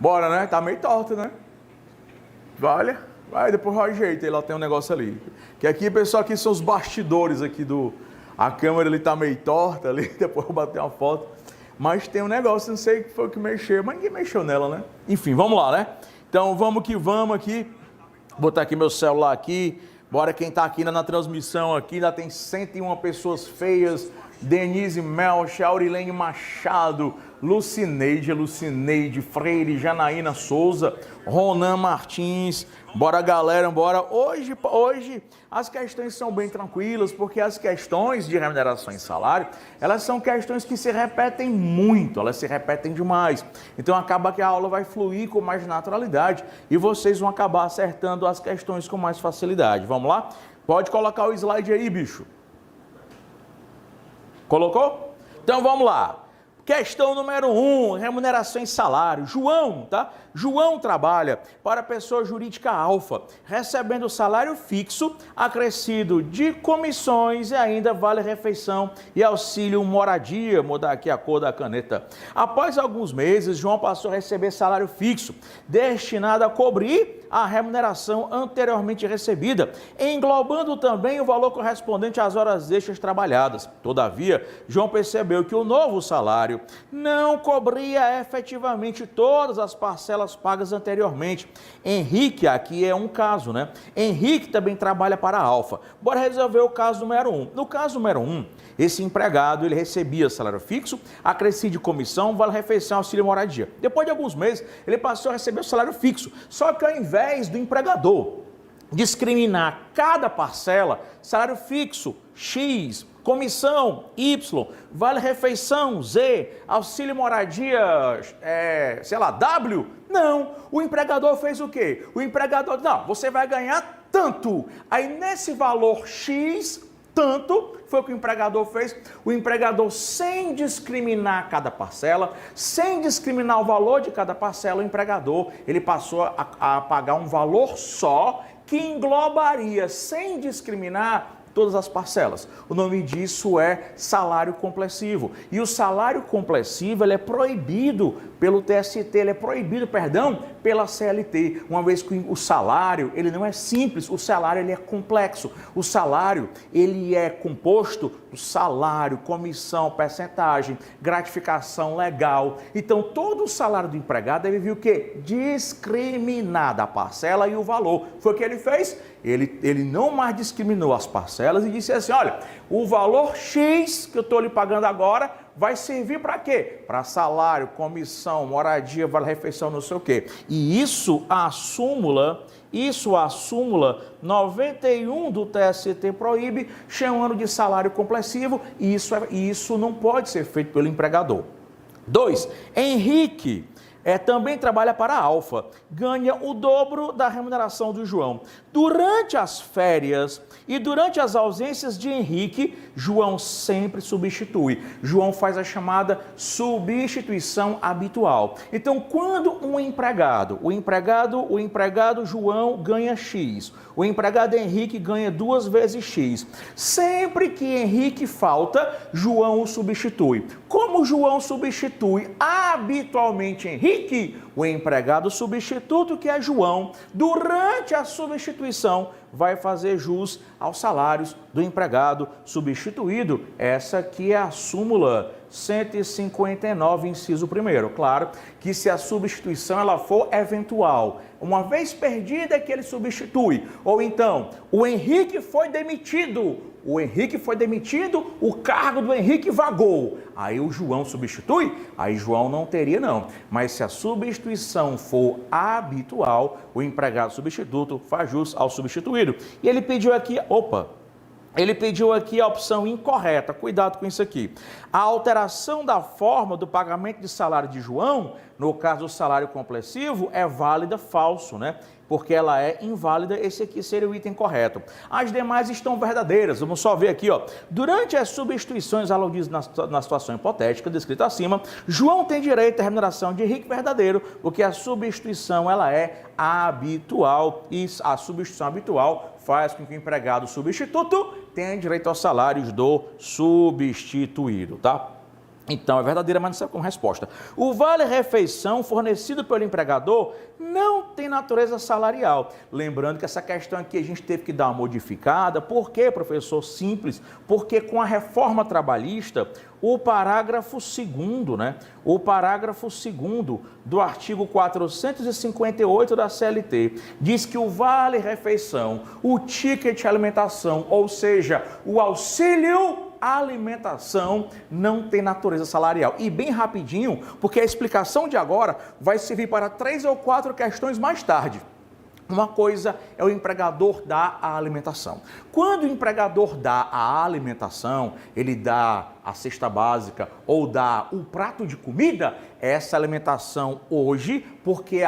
Bora, né? Tá meio torto, né? Olha, vai, depois eu ajeito, lá tem um negócio ali. Que aqui, pessoal, aqui são os bastidores aqui do... A câmera ali tá meio torta ali, depois eu bater uma foto. Mas tem um negócio, não sei o que foi que mexeu, mas ninguém mexeu nela, né? Enfim, vamos lá, né? Então, vamos aqui. Botar aqui meu celular aqui. Bora, quem tá aqui na transmissão aqui, ainda tem 101 pessoas feias. Denise Melch, Aurilene Machado, Lucineide Freire, Janaína Souza, Ronan Martins. Bora, galera, bora. Hoje as questões são bem tranquilas, porque as questões de remuneração e salário, elas são questões que se repetem muito, elas se repetem demais. Então acaba que a aula vai fluir com mais naturalidade e vocês vão acabar acertando as questões com mais facilidade. Vamos lá? Pode colocar o slide aí, bicho. Colocou? Então vamos lá. Questão número 1, remuneração e salário. João, tá? João trabalha para pessoa jurídica alfa, recebendo salário fixo, acrescido de comissões e ainda vale refeição e auxílio moradia. Vou mudar aqui a cor da caneta. Após alguns meses, João passou a receber salário fixo, destinado a cobrir a remuneração anteriormente recebida, englobando também o valor correspondente às horas extras trabalhadas. Todavia, João percebeu que o novo salário não cobria efetivamente todas as parcelas pagas anteriormente. Henrique, aqui é um caso, né? Henrique também trabalha para a Alfa. Bora resolver o caso número 1. No caso número 1, esse empregado, ele recebia salário fixo, acrescido de comissão, vale refeição, auxílio moradia. Depois de alguns meses, ele passou a receber o salário fixo. Só que ao invés do empregador discriminar cada parcela, salário fixo, X, comissão, Y, vale refeição, Z, auxílio moradia, W, não. O empregador fez o quê? O empregador, não, você vai ganhar tanto. Aí nesse valor X, tanto, foi o que o empregador fez. O empregador, sem discriminar cada parcela, sem discriminar o valor de cada parcela, o empregador, ele passou a pagar um valor só que englobaria, sem discriminar, todas as parcelas. O nome disso é salário complessivo. E o salário complessivo, ele é proibido pelo TST, ele é proibido, pela CLT, uma vez que o salário, ele não é simples, o salário, ele é complexo. O salário, ele é composto do salário, comissão, percentagem, gratificação legal. Então, todo o salário do empregado deve vir o quê? Discriminada a parcela e o valor. Foi o que ele fez? Ele não mais discriminou as parcelas e disse assim, olha, o valor X que eu estou lhe pagando agora vai servir para quê? Para salário, comissão, moradia, vale refeição, não sei o quê. E isso a súmula 91 do TST proíbe, chamando de salário complessivo, e isso não pode ser feito pelo empregador. 2. Henrique também trabalha para a Alfa, ganha o dobro da remuneração do João. Durante as férias e durante as ausências de Henrique, João sempre substitui. João faz a chamada substituição habitual. Então, quando o empregado João ganha X, o empregado Henrique ganha 2 vezes X. Sempre que Henrique falta, João o substitui. Como João substitui habitualmente Henrique, o empregado substituto, que é João, durante a substituição, vai fazer jus aos salários do empregado substituído. Essa aqui é a súmula 159, inciso 1º. Claro que se a substituição ela for eventual, uma vez perdida é que ele substitui. Ou então, o Henrique foi demitido, o cargo do Henrique vagou. Aí o João substitui? Aí João não teria não. Mas se a substituição for habitual, o empregado substituto faz jus ao substituído. E ele pediu aqui, a opção incorreta. Cuidado com isso aqui. A alteração da forma do pagamento de salário de João, no caso do salário complessivo, é válida falso, né? Porque ela é inválida, esse aqui seria o item correto. As demais estão verdadeiras. Vamos só ver aqui, ó. Durante as substituições aludidas na situação hipotética descrita acima, João tem direito à remuneração de Henrique verdadeiro, porque a substituição ela é habitual e a substituição habitual faz com que o empregado substituto tenha direito aos salários do substituído, tá? Então, é verdadeira, mas não serve como resposta. O vale-refeição fornecido pelo empregador não tem natureza salarial. Lembrando que essa questão aqui a gente teve que dar uma modificada. Por quê, professor? Simples. Porque com a reforma trabalhista, o parágrafo 2º, né? O parágrafo 2º do artigo 458 da CLT diz que o vale-refeição, o ticket alimentação, ou seja, o auxílio alimentação não tem natureza salarial. E bem rapidinho, porque a explicação de agora vai servir para 3 ou 4 questões mais tarde. Uma coisa é o empregador dar a alimentação. Quando o empregador dá a alimentação, ele dá a cesta básica ou dá o prato de comida, essa alimentação hoje, porque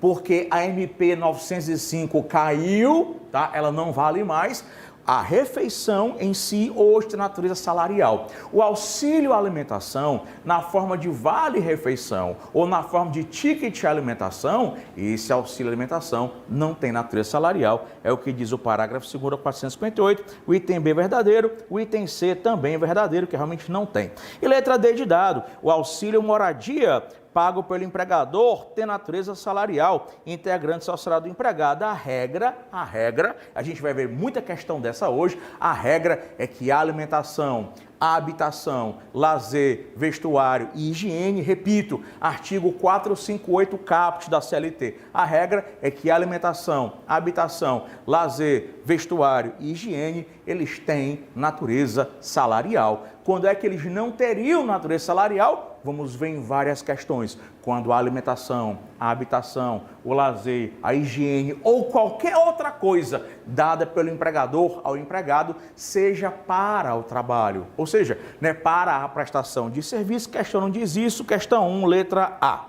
porque a MP 905 caiu, tá? Ela não vale mais. A refeição em si hoje tem natureza salarial. O auxílio alimentação, na forma de vale-refeição ou na forma de ticket alimentação, esse auxílio alimentação não tem natureza salarial. É o que diz o parágrafo 2º do 458. O item B é verdadeiro, o item C também é verdadeiro, que realmente não tem. E letra D de dado, o auxílio moradia pago pelo empregador tem natureza salarial, integrante ao salário do empregado. A regra, a gente vai ver muita questão dessa hoje, a regra é que a alimentação, a habitação, lazer, vestuário e higiene, repito, artigo 458 caput da CLT. A regra é que a alimentação, a habitação, lazer, vestuário e higiene, eles têm natureza salarial. Quando é que eles não teriam natureza salarial? Vamos ver em várias questões. Quando a alimentação, a habitação, o lazer, a higiene ou qualquer outra coisa dada pelo empregador ao empregado seja para o trabalho, ou seja, né, para a prestação de serviço. Questão não diz isso. Questão 1, letra A.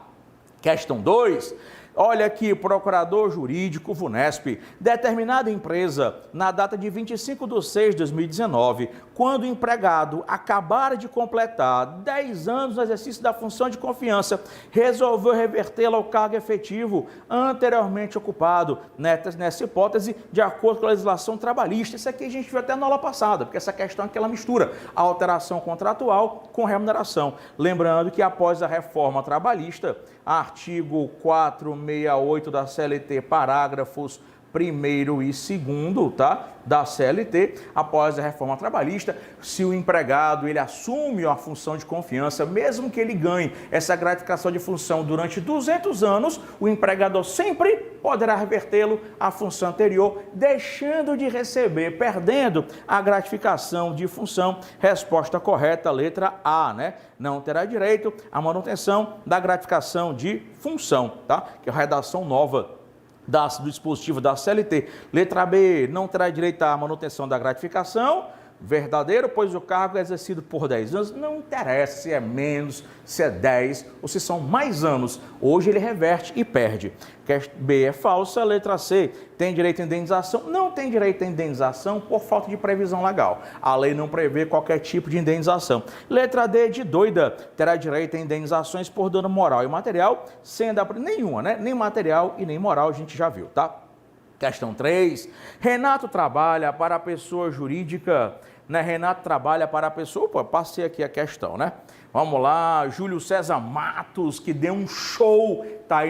Questão 2. Olha aqui, procurador jurídico VUNESP, determinada empresa, na data de 25/6/2019, quando o empregado acabar de completar 10 anos no exercício da função de confiança, resolveu revertê-la ao cargo efetivo anteriormente ocupado, nessa hipótese, de acordo com a legislação trabalhista. Isso aqui a gente viu até na aula passada, porque essa questão aqui ela mistura a alteração contratual com remuneração. Lembrando que após a reforma trabalhista, artigo 468 da CLT, parágrafos 1º e 2º, tá? Da CLT, após a reforma trabalhista, se o empregado ele assume a função de confiança, mesmo que ele ganhe essa gratificação de função durante 200 anos, o empregador sempre poderá revertê-lo à função anterior, deixando de receber, perdendo a gratificação de função. Resposta correta, letra A, né? Não terá direito à manutenção da gratificação de função, tá? Que é a redação nova do dispositivo da CLT. Letra B, não terá direito à manutenção da gratificação. Verdadeiro, pois o cargo é exercido por 10 anos. Não interessa se é menos, se é 10 ou se são mais anos. Hoje ele reverte e perde. B é falsa. Letra C, tem direito à indenização? Não tem direito à indenização por falta de previsão legal. A lei não prevê qualquer tipo de indenização. Letra D de doida, terá direito a indenizações por dano moral e material, sendo nenhuma, né? Nem material e nem moral, a gente já viu, tá? Questão 3, Renato trabalha para a pessoa jurídica, né? Renato trabalha para a pessoa, opa, passei aqui a questão, né? Vamos lá, Júlio César Matos, que deu um show, tá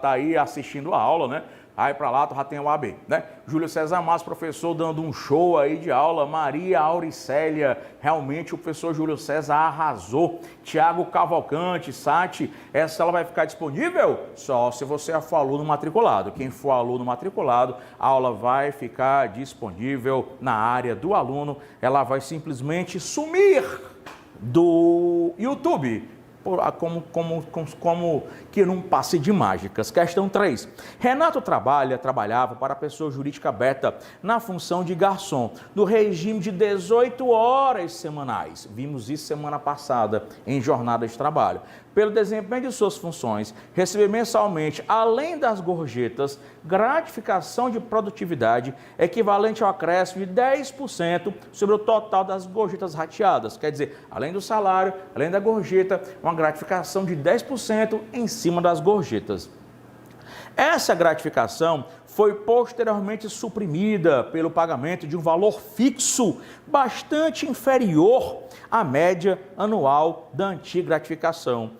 aí assistindo a aula, né? Aí para lá tu já tem o AB, né? Júlio César Matos, professor, dando um show aí de aula. Maria Auricélia, realmente o professor Júlio César arrasou. Tiago Cavalcante, Sati, essa ela vai ficar disponível só se você for aluno matriculado. Quem for aluno matriculado, a aula vai ficar disponível na área do aluno. Ela vai simplesmente sumir do YouTube, como que num passe de mágicas. Questão 3. Renato trabalhava para a pessoa jurídica aberta na função de garçom, no regime de 18 horas semanais. Vimos isso semana passada em jornada de trabalho. Pelo desempenho de suas funções, receber mensalmente, além das gorjetas, gratificação de produtividade equivalente ao acréscimo de 10% sobre o total das gorjetas rateadas. Quer dizer, além do salário, além da gorjeta, uma gratificação de 10% em cima das gorjetas. Essa gratificação foi posteriormente suprimida pelo pagamento de um valor fixo bastante inferior à média anual da antiga gratificação.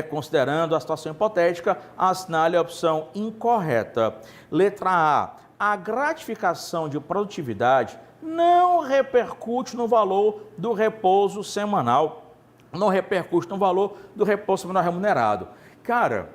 Considerando a situação hipotética, assinale a opção incorreta. Letra A gratificação de produtividade não repercute no valor do repouso semanal. Não repercute no valor do repouso semanal remunerado. Cara,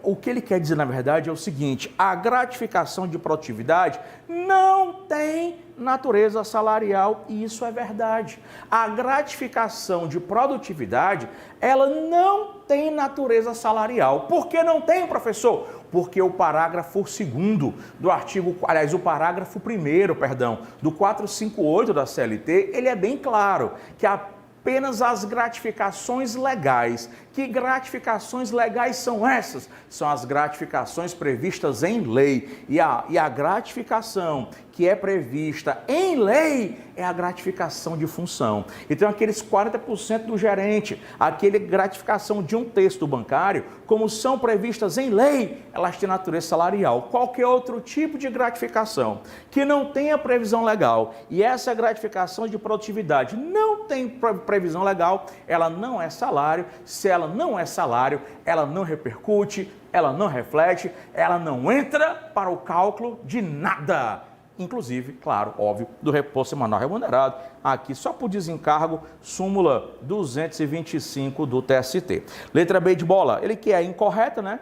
o que ele quer dizer, na verdade, é o seguinte: a gratificação de produtividade não tem natureza salarial, e isso é verdade. A gratificação de produtividade, ela não tem natureza salarial. Por que não tem, professor? Porque o parágrafo 2º do artigo, aliás, o parágrafo 1º, perdão, do 458 da CLT, ele é bem claro que apenas as gratificações legais. Que gratificações legais são essas? São as gratificações previstas em lei. E a gratificação que é prevista em lei é a gratificação de função. Então, aqueles 40% do gerente, aquela gratificação de 1/3 do bancário, como são previstas em lei, elas têm natureza salarial. Qualquer outro tipo de gratificação que não tenha previsão legal, e essa gratificação de produtividade não tem previsão legal, ela não é salário. Se ela não é salário, ela não repercute, ela não reflete, ela não entra para o cálculo de nada. Inclusive, claro, óbvio, do repouso semanal remunerado, aqui só por desencargo, súmula 225 do TST. Letra B de bola, ele que é incorreta, né?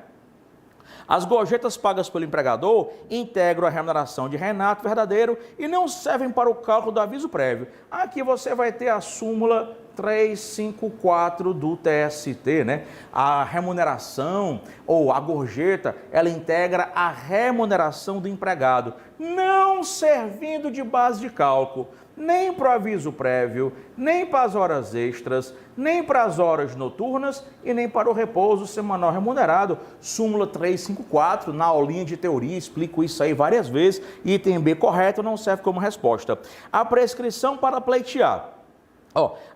As gorjetas pagas pelo empregador integram a remuneração de Renato Verdadeiro e não servem para o cálculo do aviso prévio. Aqui você vai ter a súmula 354 do TST, né? A remuneração ou a gorjeta, ela integra a remuneração do empregado, não servindo de base de cálculo, nem para o aviso prévio, nem para as horas extras, nem para as horas noturnas e nem para o repouso semanal remunerado. Súmula 354, na aulinha de teoria, explico isso aí várias vezes. Item B correto não serve como resposta. A prescrição para pleitear.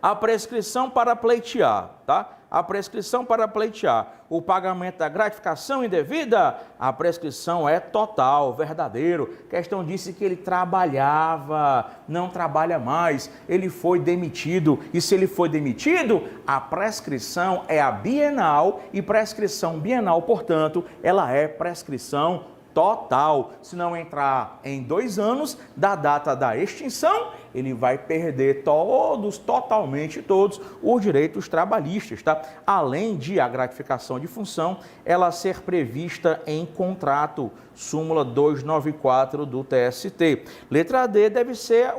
A prescrição para pleitear, tá? A prescrição para pleitear o pagamento da gratificação indevida, a prescrição é total, verdadeiro. Questão disse que ele trabalhava, não trabalha mais, ele foi demitido. E se ele foi demitido, a prescrição é a bienal e prescrição bienal, portanto, ela é prescrição total. Se não entrar em 2 anos da data da extinção, ele vai perder totalmente todos os direitos trabalhistas, tá? Além de a gratificação de função, ela ser prevista em contrato, súmula 294 do TST. Letra D deve ser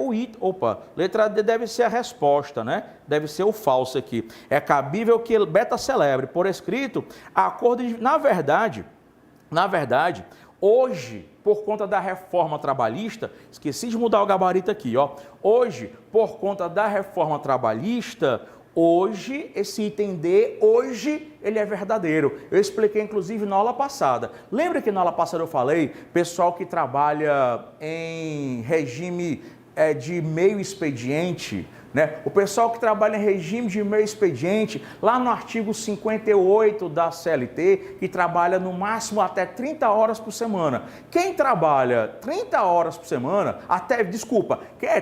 letra D deve ser a resposta, né? Deve ser o falso aqui. É cabível que beta celebre por escrito acordo de... Na verdade, hoje, por conta da reforma trabalhista, esqueci de mudar o gabarito aqui, Hoje, por conta da reforma trabalhista, esse item D, ele é verdadeiro. Eu expliquei, inclusive, na aula passada. Lembra que na aula passada eu falei, pessoal que trabalha em regime de meio expediente, né? O pessoal que trabalha em regime de meio expediente, lá no artigo 58 da CLT, que trabalha no máximo até 30 horas por semana. Quem trabalha 30 horas por semana,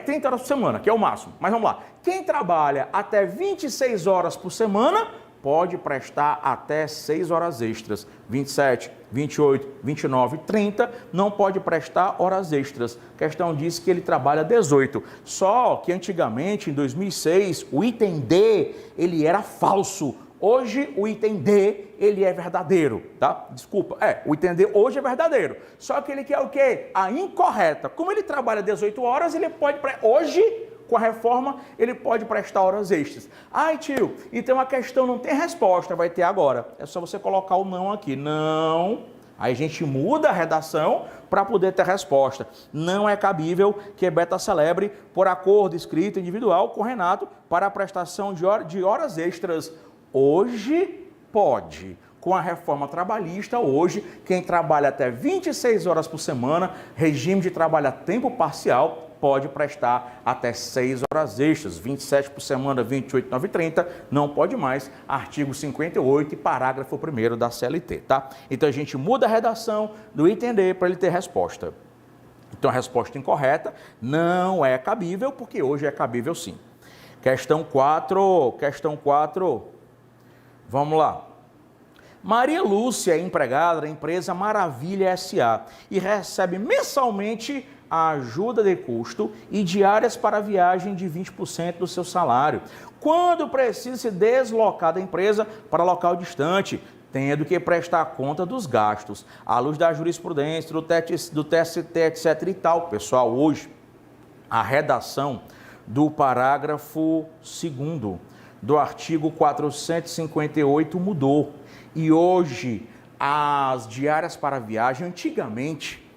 30 horas por semana, que é o máximo, mas vamos lá. Quem trabalha até 26 horas por semana, pode prestar até 6 horas extras. 27, 28, 29, 30, não pode prestar horas extras. A questão diz que ele trabalha 18. Só que antigamente, em 2006, o item D, ele era falso. Hoje, o item D, ele é verdadeiro, tá? Desculpa, o item D hoje é verdadeiro. Só que ele quer o quê? A incorreta. Como ele trabalha 18 horas, ele pode... Hoje, com a reforma, ele pode prestar horas extras. Ai, tio, então a questão não tem resposta, vai ter agora. É só você colocar o não aqui. Não. Aí a gente muda a redação para poder ter resposta. Não é cabível que beta celebre por acordo escrito individual com Renato para a prestação de horas extras. Hoje pode. Com a reforma trabalhista, hoje, quem trabalha até 26 horas por semana, regime de trabalho a tempo parcial, pode prestar até 6 horas extras, 27 por semana, 28, 9 e 30, não pode mais, artigo 58 e parágrafo 1º da CLT, tá? Então a gente muda a redação do item D para ele ter resposta. Então a resposta incorreta não é cabível, porque hoje é cabível sim. Questão 4, vamos lá. Maria Lúcia é empregada da empresa Maravilha S.A. e recebe mensalmente a ajuda de custo e diárias para a viagem de 20% do seu salário, quando precisa se deslocar da empresa para local distante, tendo que prestar conta dos gastos, à luz da jurisprudência, do TST, etc. e tal. Pessoal, hoje, a redação do parágrafo 2º do artigo 458 mudou. E hoje, as diárias para viagem, antigamente,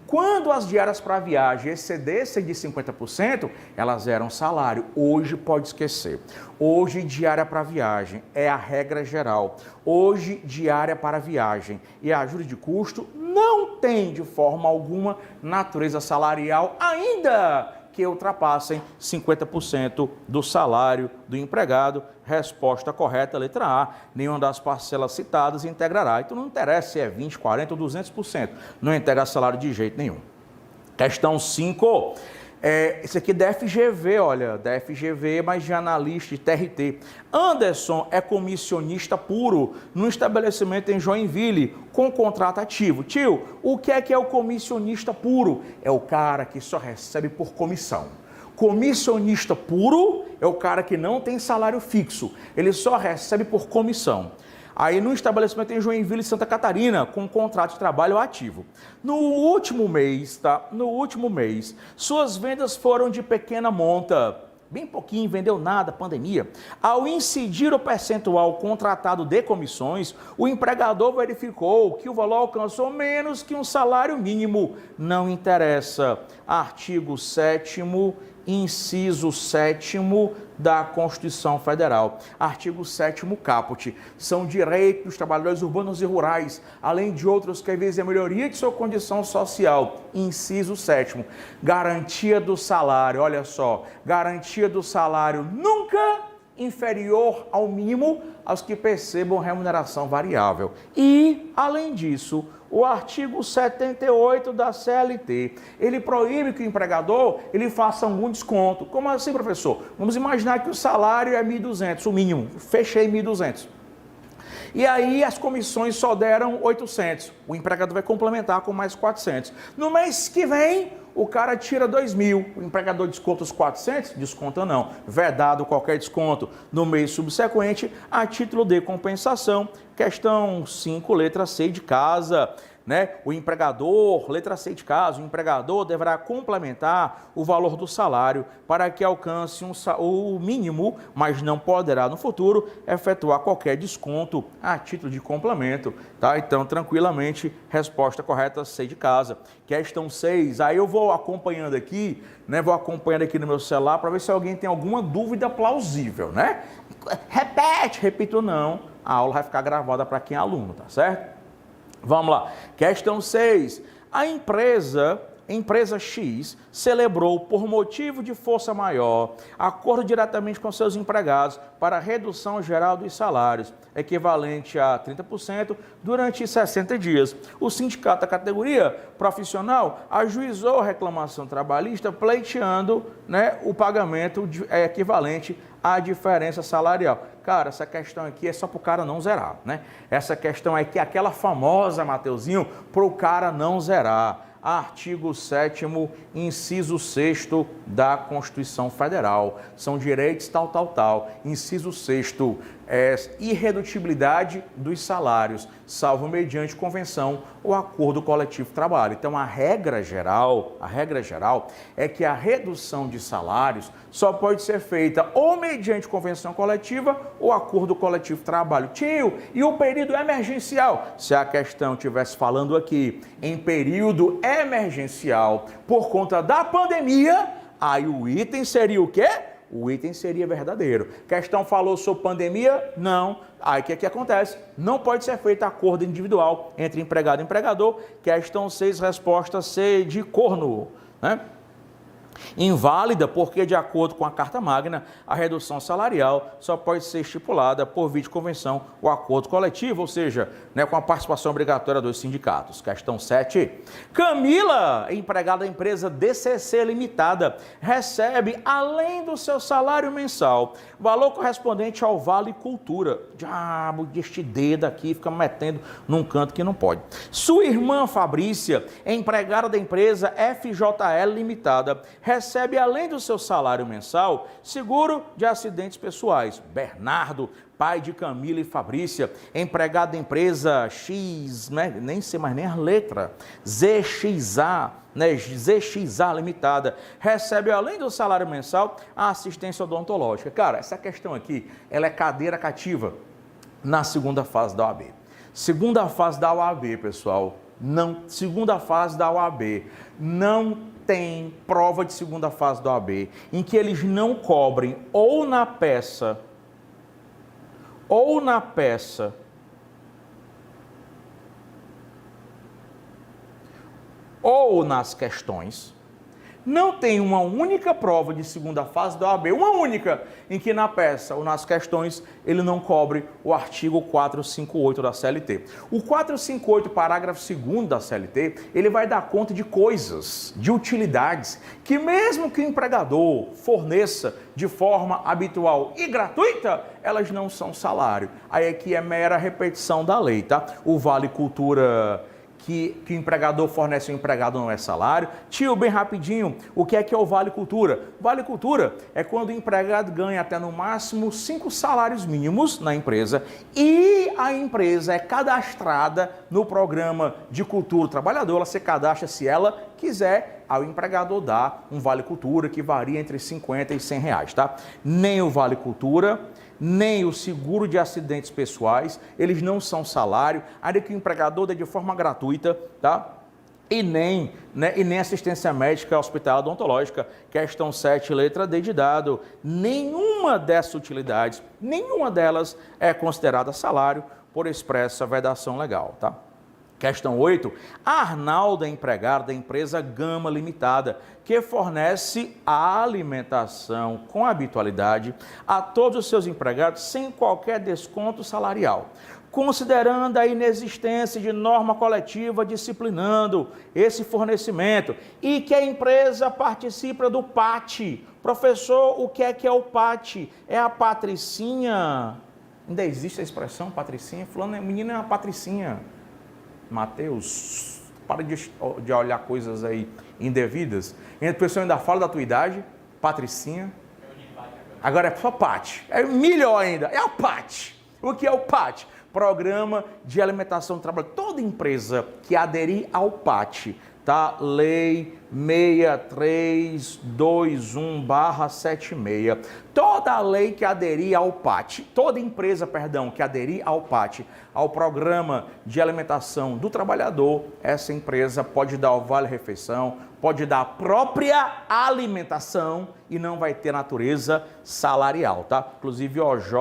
quando as diárias para viagem excedessem de 50%, elas eram salário. Hoje pode esquecer. Hoje, diária para viagem é a regra geral. Hoje, diária para viagem e a ajuda de custo não tem, de forma alguma, natureza salarial, ainda que ultrapassem 50% do salário do empregado. Resposta correta, letra A, nenhuma das parcelas citadas integrará. Então não interessa se é 20%, 40% ou 200%, não integra salário de jeito nenhum. Questão 5, esse aqui é da FGV, olha, da FGV, mas de analista de TRT. Anderson é comissionista puro no estabelecimento em Joinville, com contrato ativo. Tio, o que é o comissionista puro? É o cara que só recebe por comissão. Comissionista puro é o cara que não tem salário fixo, ele só recebe por comissão. Aí no estabelecimento em Joinville, Santa Catarina, com contrato de trabalho ativo. No último mês, suas vendas foram de pequena monta, bem pouquinho, vendeu nada, pandemia. Ao incidir o percentual contratado de comissões, o empregador verificou que o valor alcançou menos que um salário mínimo. Não interessa. Artigo 7º, inciso 7º da Constituição Federal. Artigo 7º caput. São direitos dos trabalhadores urbanos e rurais, além de outros que visem a melhoria de sua condição social. Inciso 7º. Garantia do salário. Olha só, garantia do salário nunca inferior ao mínimo aos que percebam remuneração variável. E, além disso, o artigo 78 da CLT, ele proíbe que o empregador ele faça algum desconto. Como assim, professor? Vamos imaginar que o salário é 1.200, o mínimo, fechei 1.200. E aí as comissões só deram 800, o empregador vai complementar com mais 400. No mês que vem, o cara tira 2.000, o empregador desconta os 400? Desconta não, vedado qualquer desconto no mês subsequente a título de compensação. Questão 5, letra C de casa, né? O empregador, letra C de casa, o empregador deverá complementar o valor do salário para que alcance o mínimo, mas não poderá no futuro efetuar qualquer desconto a título de complemento, tá? Então, tranquilamente, resposta correta C de casa. Questão 6, aí eu vou acompanhando aqui, né? Vou acompanhando aqui no meu celular para ver se alguém tem alguma dúvida plausível, né? Repito não, a aula vai ficar gravada para quem é aluno, tá certo? Vamos lá. Questão 6. A empresa X celebrou, por motivo de força maior, acordo diretamente com seus empregados para redução geral dos salários, equivalente a 30% durante 60 dias. O sindicato da categoria profissional ajuizou a reclamação trabalhista pleiteando, né, o pagamento equivalente à diferença salarial. Cara, essa questão aqui é só para o cara não zerar, né? Essa questão aqui é aquela famosa, Mateuzinho, para o cara não zerar. Artigo 7º, inciso 6º da Constituição Federal. São direitos tal. Inciso 6º, irredutibilidade dos salários, salvo mediante convenção ou acordo coletivo de trabalho. Então, a regra geral é que a redução de salários só pode ser feita ou mediante convenção coletiva ou acordo coletivo de trabalho. Tio, e o período emergencial? Se a questão estivesse falando aqui em período emergencial por conta da pandemia, aí o item seria o quê? O item seria verdadeiro. Questão falou sobre pandemia? Não. Aí o que acontece? Não pode ser feito acordo individual entre empregado e empregador. Questão 6, resposta C de corno, né? Inválida porque, de acordo com a Carta Magna, a redução salarial só pode ser estipulada por via de convenção ou acordo coletivo, ou seja, com a participação obrigatória dos sindicatos. Questão 7. Camila, empregada da empresa DCC Limitada, recebe, além do seu salário mensal, valor correspondente ao Vale Cultura. Diabo deste dedo aqui, fica metendo num canto que não pode. Sua irmã Fabrícia, empregada da empresa FJL Limitada, recebe, além do seu salário mensal, seguro de acidentes pessoais. Bernardo, pai de Camila e Fabrícia, empregado da empresa X, nem sei mais nem a letra, ZXA, ZXA Limitada, recebe, além do salário mensal, a assistência odontológica. Cara, essa questão aqui, ela é cadeira cativa na segunda fase da OAB. Segunda fase da OAB, pessoal, segunda fase da OAB, não tem prova de segunda fase da OAB em que eles não cobrem ou na peça ou nas questões. Não tem uma única prova de segunda fase da OAB, uma única, em que na peça ou nas questões ele não cobre o artigo 458 da CLT. O 458, parágrafo 2º da CLT, ele vai dar conta de coisas, de utilidades, que mesmo que o empregador forneça de forma habitual e gratuita, elas não são salário. Aí aqui é mera repetição da lei, tá? O Vale Cultura que o empregador fornece ao empregado não é salário. Tio, bem rapidinho, o que é o Vale Cultura? Vale Cultura é quando o empregado ganha até no máximo 5 salários mínimos na empresa e a empresa é cadastrada no programa de cultura do trabalhador. Ela se cadastra se ela quiser, ao empregador dá um Vale Cultura que varia entre 50 e 100 reais, tá? Nem o Vale Cultura, nem o seguro de acidentes pessoais, eles não são salário, ainda que o empregador dê de forma gratuita, tá? E nem assistência médica hospitalar odontológica. Questão 7, letra D de dado. Nenhuma dessas utilidades, nenhuma delas é considerada salário por expressa vedação legal, tá? Questão 8, a Arnaldo é empregada da empresa Gama Limitada, que fornece a alimentação com habitualidade a todos os seus empregados sem qualquer desconto salarial, considerando a inexistência de norma coletiva disciplinando esse fornecimento e que a empresa participa do PAT. Professor, o que é o PAT? É a patricinha? Ainda existe a expressão patricinha? Fulano, menina é uma patricinha. Mateus, para de olhar coisas aí indevidas. E a pessoa ainda fala da tua idade, patricinha. Agora é só PAT. É melhor ainda, é a PAT. O que é o PAT? Programa de Alimentação do Trabalho. Toda empresa que aderir ao PAT, tá? Lei 6321/76. Toda lei que aderir ao PAT, toda empresa, que aderir ao PAT, ao Programa de Alimentação do Trabalhador, essa empresa pode dar o vale-refeição, pode dar a própria alimentação e não vai ter natureza salarial, tá? Inclusive OJ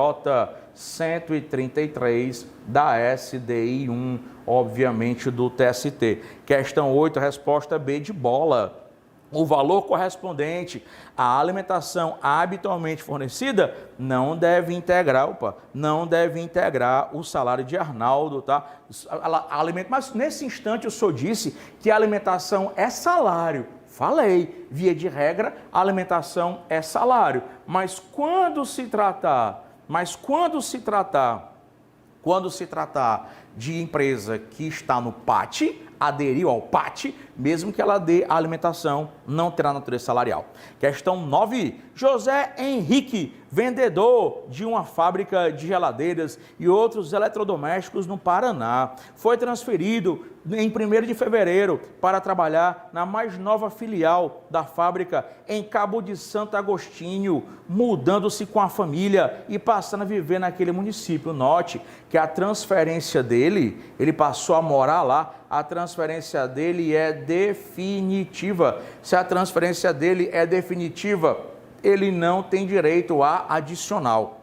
133 da SDI 1, obviamente do TST. Questão 8, resposta B de bola. O valor correspondente à alimentação habitualmente fornecida não deve integrar o salário de Arnaldo, tá? Mas nesse instante o senhor disse que a alimentação é salário. Falei, via de regra, a alimentação é salário. Mas quando se tratar de empresa que está no PAT, aderiu ao PAT, mesmo que ela dê a alimentação, não terá natureza salarial. Questão 9. José Henrique, vendedor de uma fábrica de geladeiras e outros eletrodomésticos no Paraná, foi transferido em 1º de fevereiro para trabalhar na mais nova filial da fábrica em Cabo de Santo Agostinho, mudando-se com a família e passando a viver naquele município. Note que a transferência dele, ele passou a morar lá, a transferência dele é definitiva. Se a transferência dele é definitiva, ele não tem direito a adicional,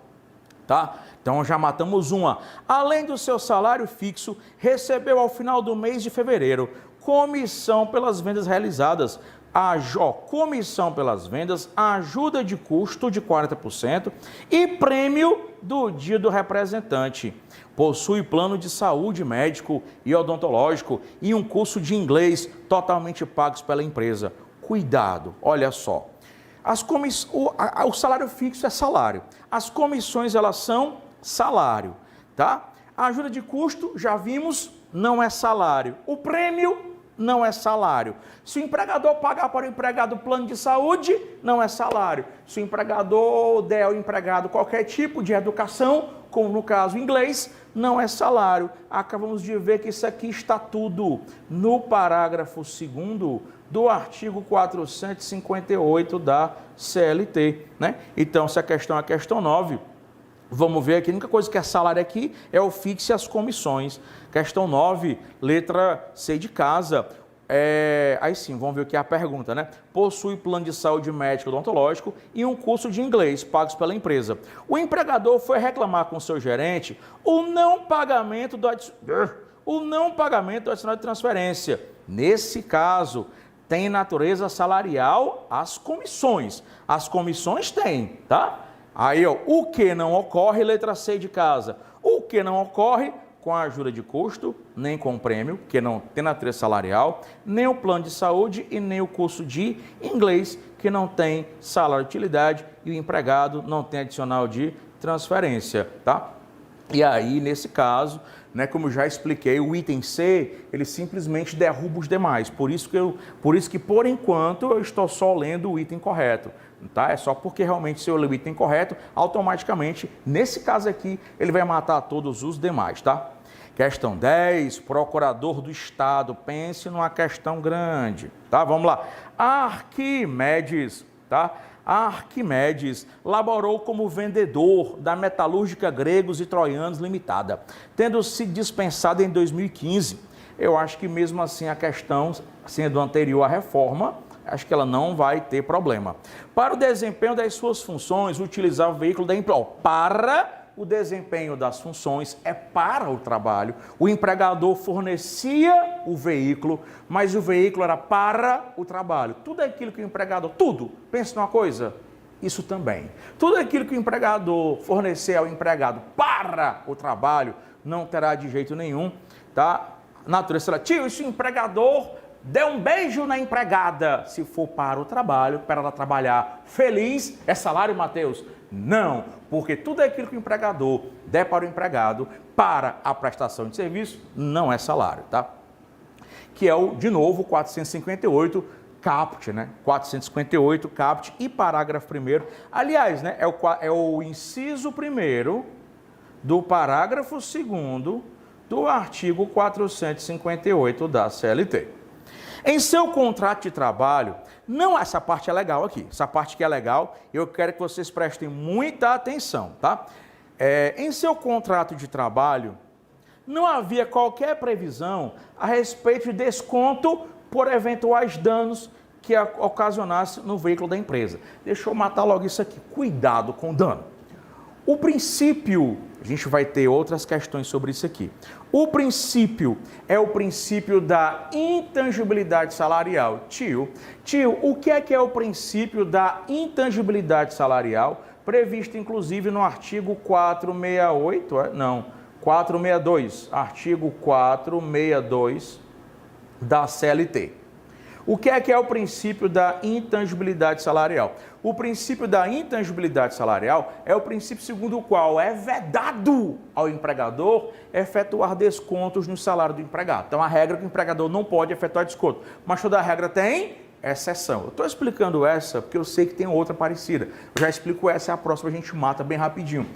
tá? Então já matamos uma. Além do seu salário fixo, recebeu ao final do mês de fevereiro comissão pelas vendas realizadas, comissão pelas vendas, ajuda de custo de 40% e prêmio do dia do representante. Possui plano de saúde médico e odontológico e um curso de inglês totalmente pagos pela empresa. Cuidado, olha só. O salário fixo é salário. As comissões, elas são salário, tá? A ajuda de custo, já vimos, não é salário. O prêmio não é salário. Se o empregador pagar para o empregado plano de saúde, não é salário. Se o empregador der ao empregado qualquer tipo de educação, como no caso inglês, não é salário. Acabamos de ver que isso aqui está tudo no parágrafo 2º do artigo 458 da CLT, né? Então, essa questão é a questão 9. Vamos ver aqui, a única coisa que é salário aqui é o fixo e as comissões. Questão 9, letra C de casa. Aí sim, vamos ver o que é a pergunta, né? Possui plano de saúde médico odontológico e um curso de inglês pagos pela empresa. O empregador foi reclamar com o seu gerente o não pagamento do adicional de transferência. Nesse caso, tem natureza salarial as comissões. As comissões têm, tá? Aí, ó, o que não ocorre, letra C de casa. O que não ocorre com a ajuda de custo, nem com o prêmio, que não tem natureza salarial, nem o plano de saúde e nem o curso de inglês, que não tem salário de utilidade e o empregado não tem adicional de transferência, tá? E aí, nesse caso, né, como eu já expliquei, o item C, ele simplesmente derruba os demais. Por isso que por enquanto, eu estou só lendo o item correto. Tá? É só porque realmente se eu ler o item correto, automaticamente, nesse caso aqui, ele vai matar todos os demais, tá? Questão 10, procurador do Estado. Pense numa questão grande, tá? Vamos lá. Arquimedes, tá? Arquimedes laborou como vendedor da Metalúrgica Gregos e Troianos Limitada, tendo sido dispensado em 2015. Eu acho que mesmo assim a questão, sendo anterior à reforma, acho que ela não vai ter problema. Para o desempenho das suas funções, utilizar o veículo da empresa. Para o desempenho das funções é para o trabalho. O empregador fornecia o veículo, mas o veículo era para o trabalho. Tudo aquilo que o empregador, tudo, pense numa coisa, isso também. Tudo aquilo que o empregador fornecer ao empregado para o trabalho, não terá de jeito nenhum, tá? Natureza, tio, se o empregador der um beijo na empregada, se for para o trabalho, para ela trabalhar feliz, é salário, Mateus? Não, porque tudo aquilo que o empregador der para o empregado para a prestação de serviço não é salário, tá? Que é o, de novo, 458 caput, né? 458 caput e parágrafo 1º. Aliás, né, é o inciso 1º do parágrafo 2º do artigo 458 da CLT. Em seu contrato de trabalho, não, essa parte é legal aqui, essa parte que é legal, eu quero que vocês prestem muita atenção, tá? Em seu contrato de trabalho, não havia qualquer previsão a respeito de desconto por eventuais danos que ocasionasse no veículo da empresa. Deixa eu matar logo isso aqui, cuidado com dano. O princípio, a gente vai ter outras questões sobre isso aqui. O princípio é o princípio da intangibilidade salarial. Tio, o que é o princípio da intangibilidade salarial? Previsto, inclusive, no artigo 468, 462, artigo 462 da CLT. O que é o princípio da intangibilidade salarial? O princípio da intangibilidade salarial é o princípio segundo o qual é vedado ao empregador efetuar descontos no salário do empregado. Então, a regra é que o empregador não pode efetuar desconto, mas toda regra tem exceção. Eu estou explicando essa porque eu sei que tem outra parecida. Eu já explico essa, a próxima a gente mata bem rapidinho.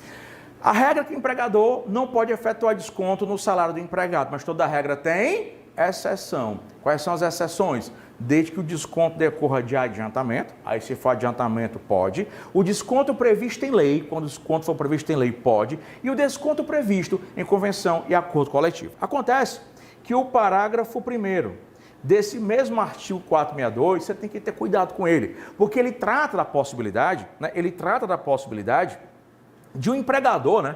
A regra é que o empregador não pode efetuar desconto no salário do empregado, mas toda regra tem exceção. Quais são as exceções? Desde que o desconto decorra de adiantamento, aí se for adiantamento pode, o desconto previsto em lei, quando o desconto for previsto em lei pode, e o desconto previsto em convenção e acordo coletivo. Acontece que o parágrafo 1º desse mesmo artigo 462, você tem que ter cuidado com ele, porque ele trata da possibilidade, né? Ele trata da possibilidade de um empregador, né?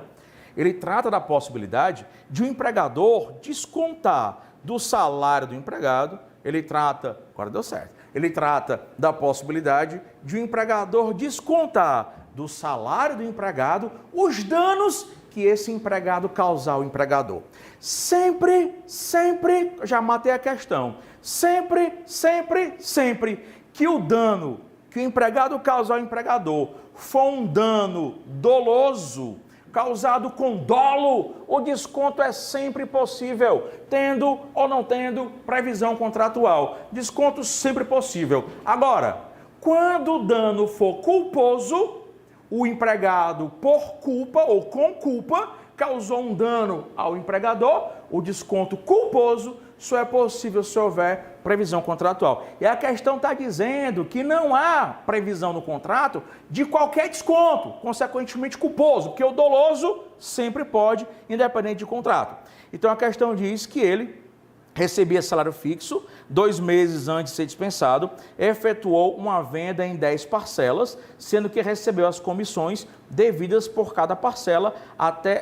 Ele trata da possibilidade de um empregador descontar do salário do empregado ele trata, agora deu certo, ele trata da possibilidade de o empregador descontar do salário do empregado os danos que esse empregado causar ao empregador. Sempre, já matei a questão, sempre que o dano que o empregado causar ao empregador for um dano doloso, causado com dolo, o desconto é sempre possível, tendo ou não tendo previsão contratual. Desconto sempre possível. Agora, quando o dano for culposo, o empregado, por culpa ou com culpa, causou um dano ao empregador, o desconto culposo só é possível se houver previsão contratual. E a questão está dizendo que não há previsão no contrato de qualquer desconto, consequentemente culposo, porque o doloso sempre pode, independente de contrato. Então a questão diz que ele recebia salário fixo, 2 meses antes de ser dispensado, efetuou uma venda em 10 parcelas, sendo que recebeu as comissões devidas por cada parcela,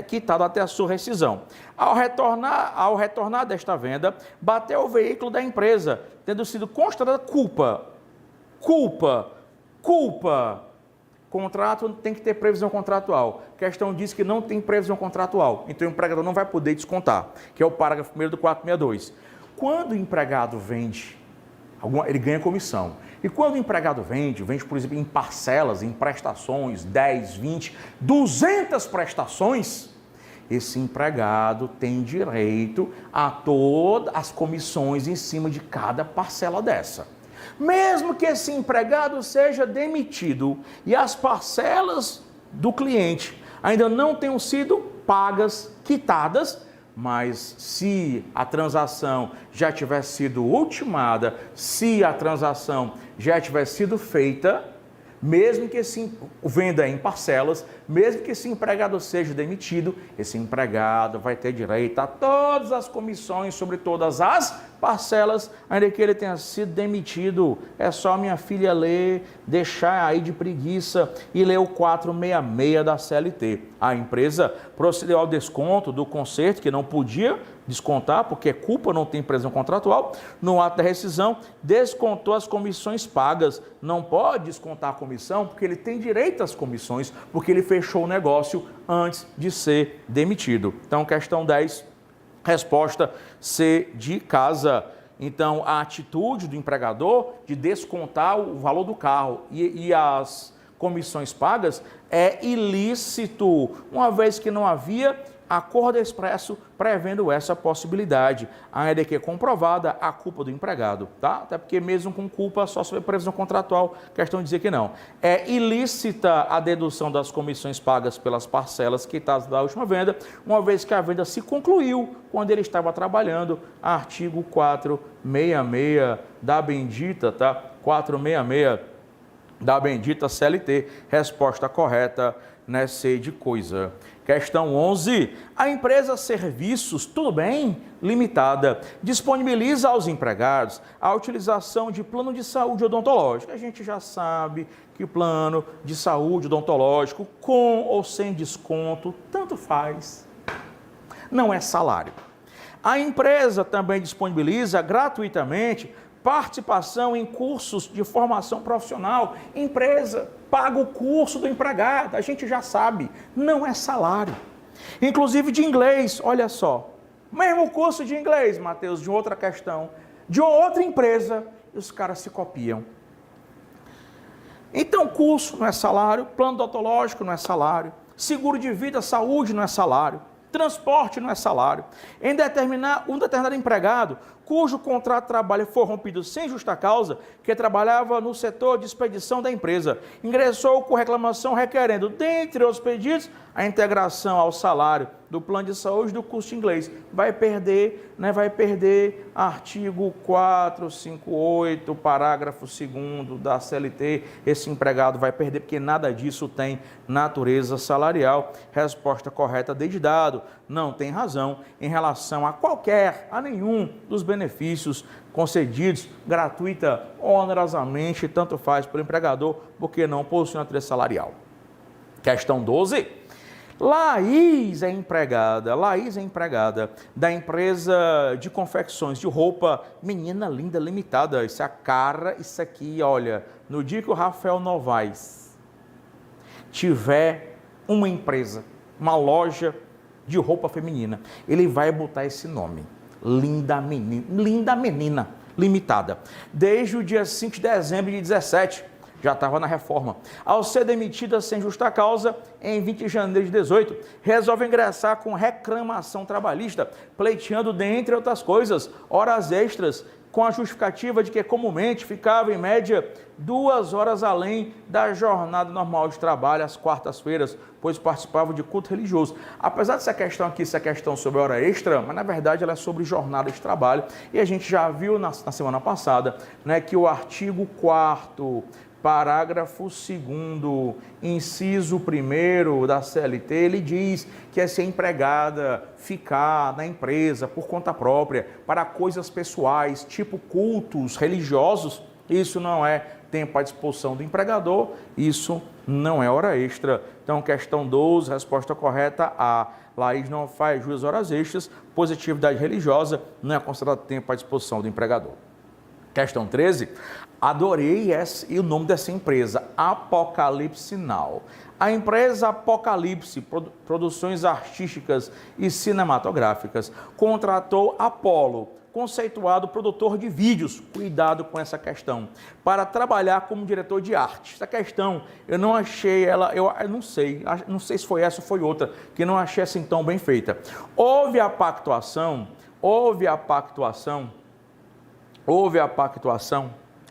quitado até a sua rescisão. Ao retornar desta venda, bateu o veículo da empresa, tendo sido constatada culpa. Contrato tem que ter previsão contratual. A questão diz que não tem previsão contratual, então o empregador não vai poder descontar, que é o parágrafo 1º do 462. Quando o empregado vende, ele ganha comissão. E quando o empregado vende, por exemplo, em parcelas, em prestações, 10, 20, 200 prestações, esse empregado tem direito a todas as comissões em cima de cada parcela dessa. Mesmo que esse empregado seja demitido e as parcelas do cliente ainda não tenham sido pagas, quitadas, mas se a transação já tiver sido ultimada, se a transação já tiver sido feita, mesmo que esse venda em parcelas, mesmo que esse empregado seja demitido, esse empregado vai ter direito a todas as comissões sobre todas as parcelas, ainda que ele tenha sido demitido. É só minha filha ler, deixar aí de preguiça e ler o 466 da CLT. A empresa procedeu ao desconto do conserto, que não podia descontar, porque culpa, não tem previsão contratual. No ato da rescisão, descontou as comissões pagas. Não pode descontar a comissão, porque ele tem direito às comissões, porque ele fechou o negócio antes de ser demitido. Então, questão 10, resposta C de casa. Então, a atitude do empregador de descontar o valor do carro e as comissões pagas é ilícito, uma vez que não havia acordo expresso prevendo essa possibilidade, ainda que comprovada a culpa do empregado, tá? Até porque mesmo com culpa, só sobre previsão contratual, questão de dizer que não. É ilícita a dedução das comissões pagas pelas parcelas quitadas da última venda, uma vez que a venda se concluiu quando ele estava trabalhando, artigo 466 da bendita, tá? 466 da bendita CLT, resposta correta, né, C de coisa. Questão 11, a empresa Serviços Tudo Bem Limitada disponibiliza aos empregados a utilização de plano de saúde odontológico. A gente já sabe que plano de saúde odontológico, com ou sem desconto, tanto faz, não é salário. A empresa também disponibiliza gratuitamente participação em cursos de formação profissional. Empresa paga o curso do empregado, a gente já sabe, não é salário. Inclusive de inglês, olha só, mesmo curso de inglês, Mateus, de outra questão, de outra empresa, e os caras se copiam. Então, curso não é salário, plano odontológico não é salário, seguro de vida, saúde não é salário, transporte não é salário. Em um determinado empregado, cujo contrato de trabalho for rompido sem justa causa, que trabalhava no setor de expedição da empresa, ingressou com reclamação requerendo, dentre os pedidos, a integração ao salário do plano de saúde do curso de inglês. Vai perder artigo 458, parágrafo 2º da CLT. Esse empregado vai perder porque nada disso tem natureza salarial. Resposta correta desde dado. Não tem razão em relação a nenhum dos benefícios concedidos gratuita ou onerosamente, tanto faz pelo empregador, porque não possui natureza salarial. Questão 12. Laís é empregada da empresa de confecções de roupa Menina Linda Limitada. Isso é a cara, isso aqui, olha, no dia que o Rafael Novaes tiver uma empresa, uma loja de roupa feminina, ele vai botar esse nome, Linda Menina Limitada. Desde o dia 5 de dezembro de 17, já estava na reforma. Ao ser demitida sem justa causa, em 20 de janeiro de 18, resolve ingressar com reclamação trabalhista, pleiteando, dentre outras coisas, horas extras, com a justificativa de que comumente ficava, em média, 2 horas além da jornada normal de trabalho às quartas-feiras, pois participava de culto religioso. Apesar dessa questão aqui ser questão sobre hora extra, mas na verdade ela é sobre jornada de trabalho, e a gente já viu na semana passada, né, que o artigo 4º, parágrafo 2º, inciso 1º da CLT, ele diz que se a empregada ficar na empresa por conta própria para coisas pessoais, tipo cultos religiosos, isso não é tempo à disposição do empregador, isso não é hora extra. Então, questão 12, resposta correta A. Laís não faz jus às horas extras, pois atividade religiosa não é considerado tempo à disposição do empregador. Questão 13, adorei o nome dessa empresa, Apocalipse Now. A empresa Apocalipse, Produções Artísticas e Cinematográficas, contratou Apolo, conceituado produtor de vídeos, cuidado com essa questão, para trabalhar como diretor de arte. Essa questão, eu não achei ela, eu não sei se foi essa ou foi outra, que não achei assim tão bem feita. Houve a pactuação,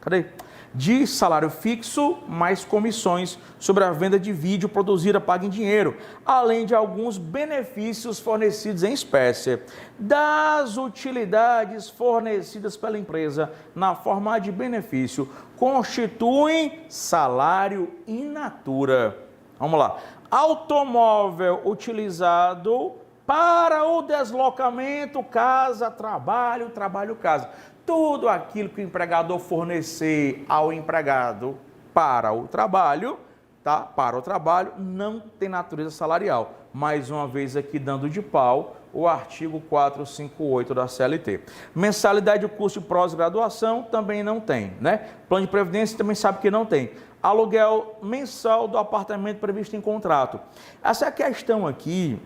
cadê? De salário fixo mais comissões sobre a venda de vídeo produzida paga em dinheiro, além de alguns benefícios fornecidos em espécie. Das utilidades fornecidas pela empresa na forma de benefício constituem salário in natura. Vamos lá. Automóvel utilizado para o deslocamento, casa, trabalho, casa. Tudo aquilo que o empregador fornecer ao empregado para o trabalho, tá? Para o trabalho, não tem natureza salarial. Mais uma vez aqui dando de pau o artigo 458 da CLT. Mensalidade de curso de pós-graduação também não tem, né? Plano de previdência também sabe que não tem. Aluguel mensal do apartamento previsto em contrato. Essa questão aqui,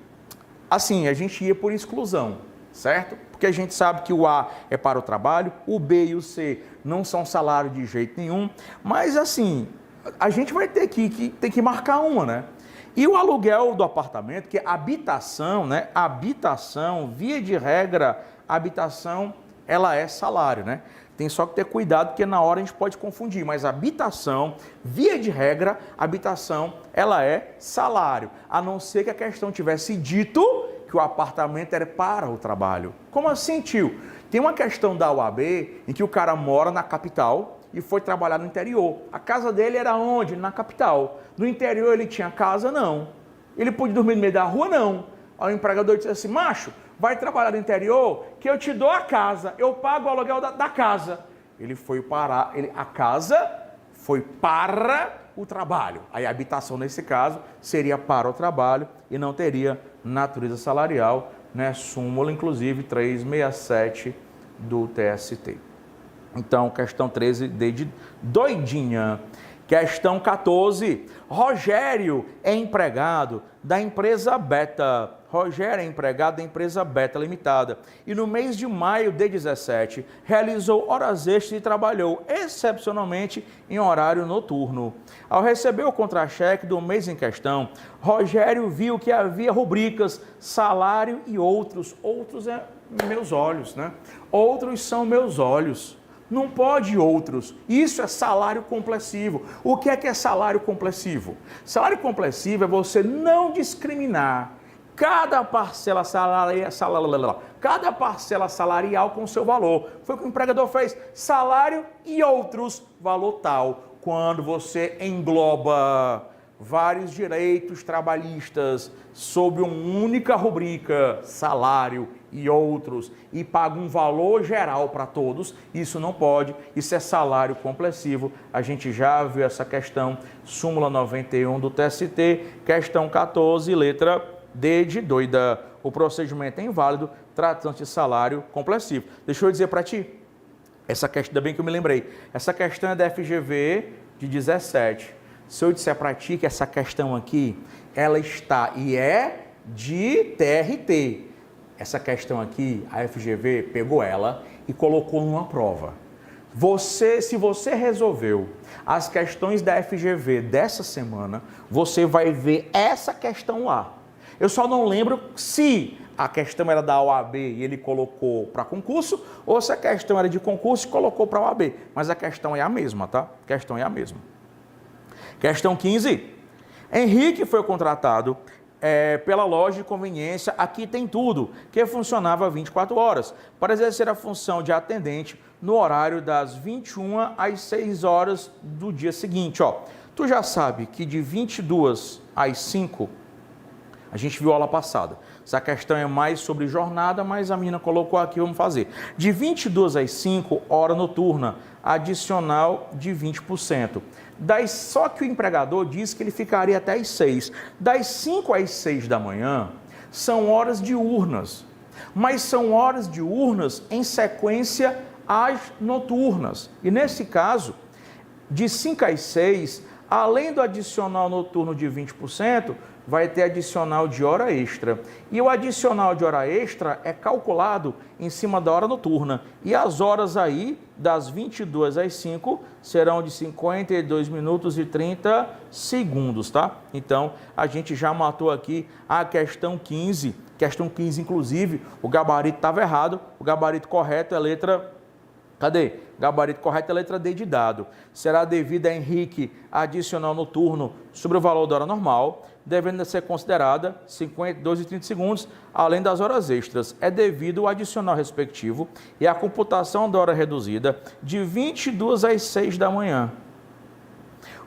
assim, a gente ia por exclusão, certo? Porque a gente sabe que o A é para o trabalho, o B e o C não são salário de jeito nenhum, mas assim, a gente vai ter que marcar uma, né? E o aluguel do apartamento, que é habitação, né? Habitação, via de regra, habitação, ela é salário, né? Tem só que ter cuidado, porque na hora a gente pode confundir, mas habitação, via de regra, habitação, ela é salário, a não ser que a questão tivesse dito que o apartamento era para o trabalho. Como assim, tio? Tem uma questão da OAB em que o cara mora na capital e foi trabalhar no interior. A casa dele era onde? Na capital. No interior ele tinha casa? Não. Ele podia dormir no meio da rua? Não. Aí o empregador disse assim, macho, vai trabalhar no interior que eu te dou a casa, eu pago o aluguel da casa. Ele foi para, a casa foi para o trabalho. Aí a habitação, nesse caso, seria para o trabalho e não teria natureza salarial, né? Súmula, inclusive, 367 do TST. Então, questão 13, de doidinha. Questão 14, Rogério é empregado da empresa Beta. Rogério é empregado da empresa Beta Limitada e no mês de maio de 17 realizou horas extras e trabalhou excepcionalmente em horário noturno. Ao receber o contra-cheque do mês em questão, Rogério viu que havia rubricas salário e outros. Outros é meus olhos, né? Outros são meus olhos. Não pode outros. Isso é salário complessivo. O que é salário complessivo? Salário complessivo é você não discriminar cada parcela salarial com seu valor. Foi o que o empregador fez. Salário e outros, valor tal. Quando você engloba vários direitos trabalhistas sob uma única rubrica, salário e outros, e paga um valor geral para todos, isso não pode, isso é salário complessivo. A gente já viu essa questão, súmula 91 do TST, questão 14, letra D de doida. O procedimento é inválido, tratando-se de salário complessivo. Deixa eu dizer para ti, essa questão, ainda bem que eu me lembrei, essa questão é da FGV de 17. Se eu disser para ti que essa questão aqui, ela está e é de TRT. Essa questão aqui, a FGV pegou ela e colocou numa prova. Se você resolveu as questões da FGV dessa semana, você vai ver essa questão lá. Eu só não lembro se a questão era da OAB e ele colocou para concurso, ou se a questão era de concurso e colocou para a OAB. Mas a questão é a mesma, tá? A questão é a mesma. Questão 15. Henrique foi contratado pela loja de conveniência, aqui tem tudo, que funcionava 24 horas, para exercer a função de atendente no horário das 21 às 6 horas do dia seguinte. Ó, tu já sabe que de 22 às 5, a gente viu a aula passada, essa questão é mais sobre jornada, mas a menina colocou aqui, vamos fazer. De 22 às 5, hora noturna, adicional de 20%. Só que o empregador disse que ele ficaria até às 6. Das 5 às 6 da manhã, são horas diurnas, mas são horas diurnas em sequência às noturnas. E nesse caso, de 5 às 6, além do adicional noturno de 20%, vai ter adicional de hora extra. E o adicional de hora extra é calculado em cima da hora noturna. E as horas aí, das 22 às 5, serão de 52 minutos e 30 segundos, tá? Então, a gente já matou aqui a questão 15. Questão 15, inclusive, o gabarito estava errado. O gabarito correto é a letra... Cadê? Gabarito correto é a letra D de dado. Será devido a Henrique adicional noturno sobre o valor da hora normal, devendo ser considerada 52 e 30 segundos, além das horas extras. É devido ao adicional respectivo e a computação da hora reduzida de 22 às 6 da manhã.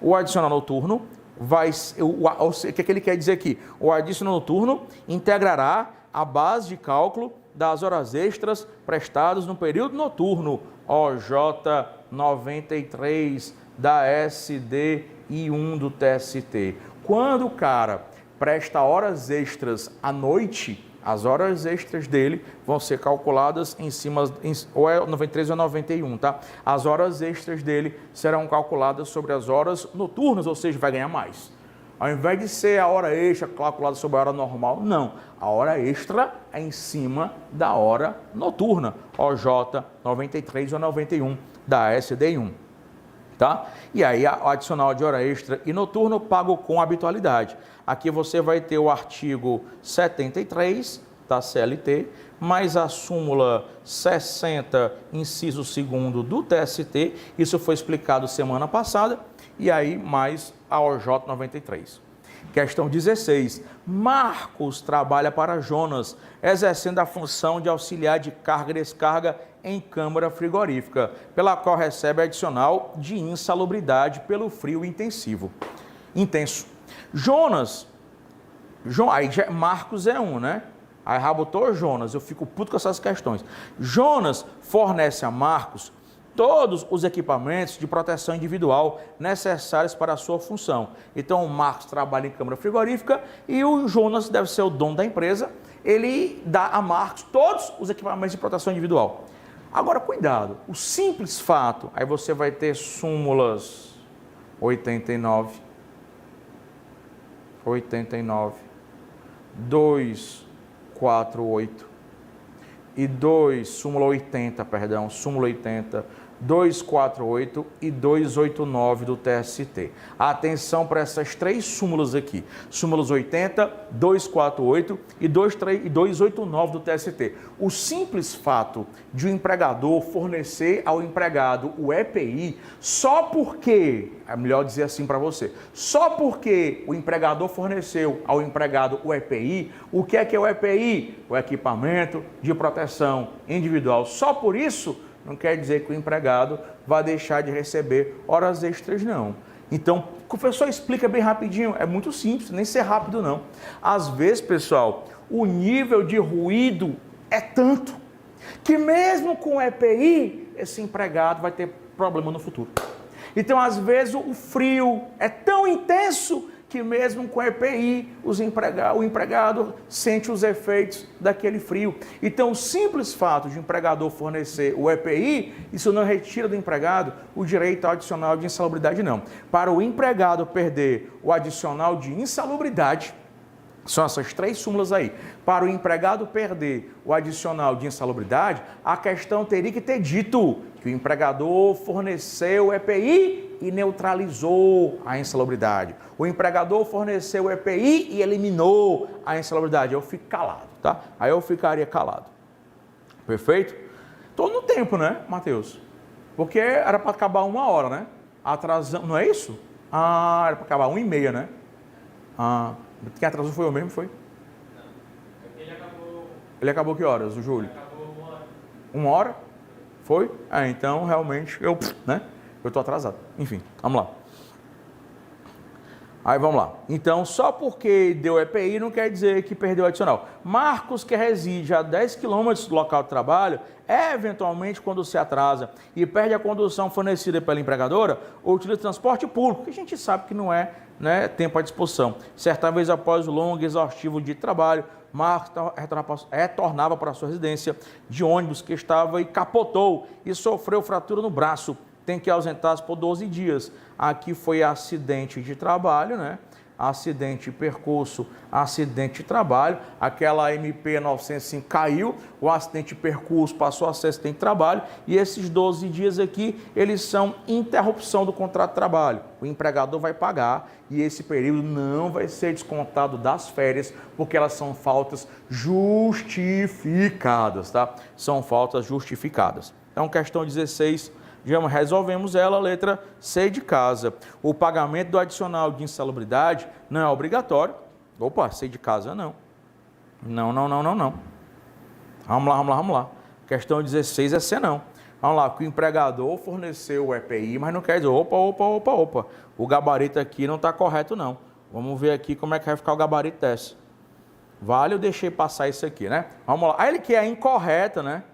O adicional noturno vai... O que é que ele quer dizer aqui? O adicional noturno integrará a base de cálculo das horas extras prestadas no período noturno, OJ 93 da SD e 1 do TST. Quando o cara presta horas extras à noite, as horas extras dele vão ser calculadas em cima, ou é 93 ou 91, tá? As horas extras dele serão calculadas sobre as horas noturnas, ou seja, vai ganhar mais. Ao invés de ser a hora extra calculada sobre a hora normal, não. A hora extra é em cima da hora noturna, OJ 93 ou 91 da SD1. Tá? E aí, o adicional de hora extra e noturno pago com habitualidade. Aqui você vai ter o artigo 73 da CLT, mais a súmula 60, inciso 2º do TST, isso foi explicado semana passada, e aí mais a OJ 93. Questão 16. Marcos trabalha para Jonas, exercendo a função de auxiliar de carga e descarga em câmara frigorífica, pela qual recebe adicional de insalubridade pelo frio intenso. Jonas, aí Marcos é um, né? Aí rabotou Jonas, eu fico puto com essas questões. Jonas fornece a Marcos todos os equipamentos de proteção individual necessários para a sua função. Então, o Marcos trabalha em câmara frigorífica e o Jonas deve ser o dono da empresa, ele dá a Marcos todos os equipamentos de proteção individual. Agora, cuidado, o simples fato, aí você vai ter súmulas 89, 248 e súmula 80, súmula 80, 248 e 289 do TST. Atenção para essas três súmulas aqui. Súmulas 80, 248 e 289 do TST. O simples fato de o empregador fornecer ao empregado o EPI, só porque, é melhor dizer assim para você, só porque o empregador forneceu ao empregado o EPI, o que é o EPI? O equipamento de proteção individual. Só por isso, não quer dizer que o empregado vai deixar de receber horas extras, não. Então, O professor explica bem rapidinho, é muito simples, nem ser rápido não. Às vezes, pessoal, o nível de ruído é tanto que mesmo com EPI, esse empregado vai ter problema no futuro. Então, às vezes, o frio é tão intenso que mesmo com EPI, o empregado sente os efeitos daquele frio. Então, o simples fato de o empregador fornecer o EPI, isso não retira do empregado o direito ao adicional de insalubridade, não. Para o empregado perder o adicional de insalubridade, são essas 3 súmulas aí. Para o empregado perder o adicional de insalubridade, a questão teria que ter dito que o empregador forneceu o EPI e neutralizou a insalubridade. O empregador forneceu o EPI e eliminou a insalubridade. Eu fico calado, tá? Aí eu ficaria calado. Perfeito? Estou no tempo, né, Matheus? Porque era para acabar 1 hora, né? Atrasando, não é isso? Ah, era para acabar 1h30, né? Ah, quem atrasou foi eu mesmo, foi? Não. Ele acabou que horas, o Júlio? Ele acabou 1 hora. 1 hora? Foi? Então realmente eu estou atrasado. Enfim, vamos lá. Aí vamos lá. Então, só porque deu EPI não quer dizer que perdeu o adicional. Marcos, que reside a 10 km do local de trabalho, eventualmente, quando se atrasa e perde a condução fornecida pela empregadora, ou utiliza transporte público, que a gente sabe que não é, né, tempo à disposição. Certa vez, após o longo e exaustivo dia de trabalho, Marcos retornava para a sua residência de ônibus que estava e capotou e sofreu fratura no braço. Tem que ausentar-se por 12 dias. Aqui foi acidente de trabalho, né? Acidente de percurso, acidente de trabalho. Aquela MP 905 caiu, o acidente de percurso passou a ser acidente de trabalho. E esses 12 dias aqui, eles são interrupção do contrato de trabalho. O empregador vai pagar e esse período não vai ser descontado das férias, porque elas são faltas justificadas, tá? São faltas justificadas. Então, questão 16... resolvemos ela, letra C de casa. O pagamento do adicional de insalubridade não é obrigatório. Opa, C de casa não. Não. Vamos lá. Questão 16 é C não. Vamos lá, que o empregador forneceu o EPI, mas não quer dizer, opa. O gabarito aqui não está correto não. Vamos ver aqui como é que vai ficar o gabarito dessa. Vale, eu deixei passar isso aqui, né? Vamos lá. Aí ele quer a incorreta, né?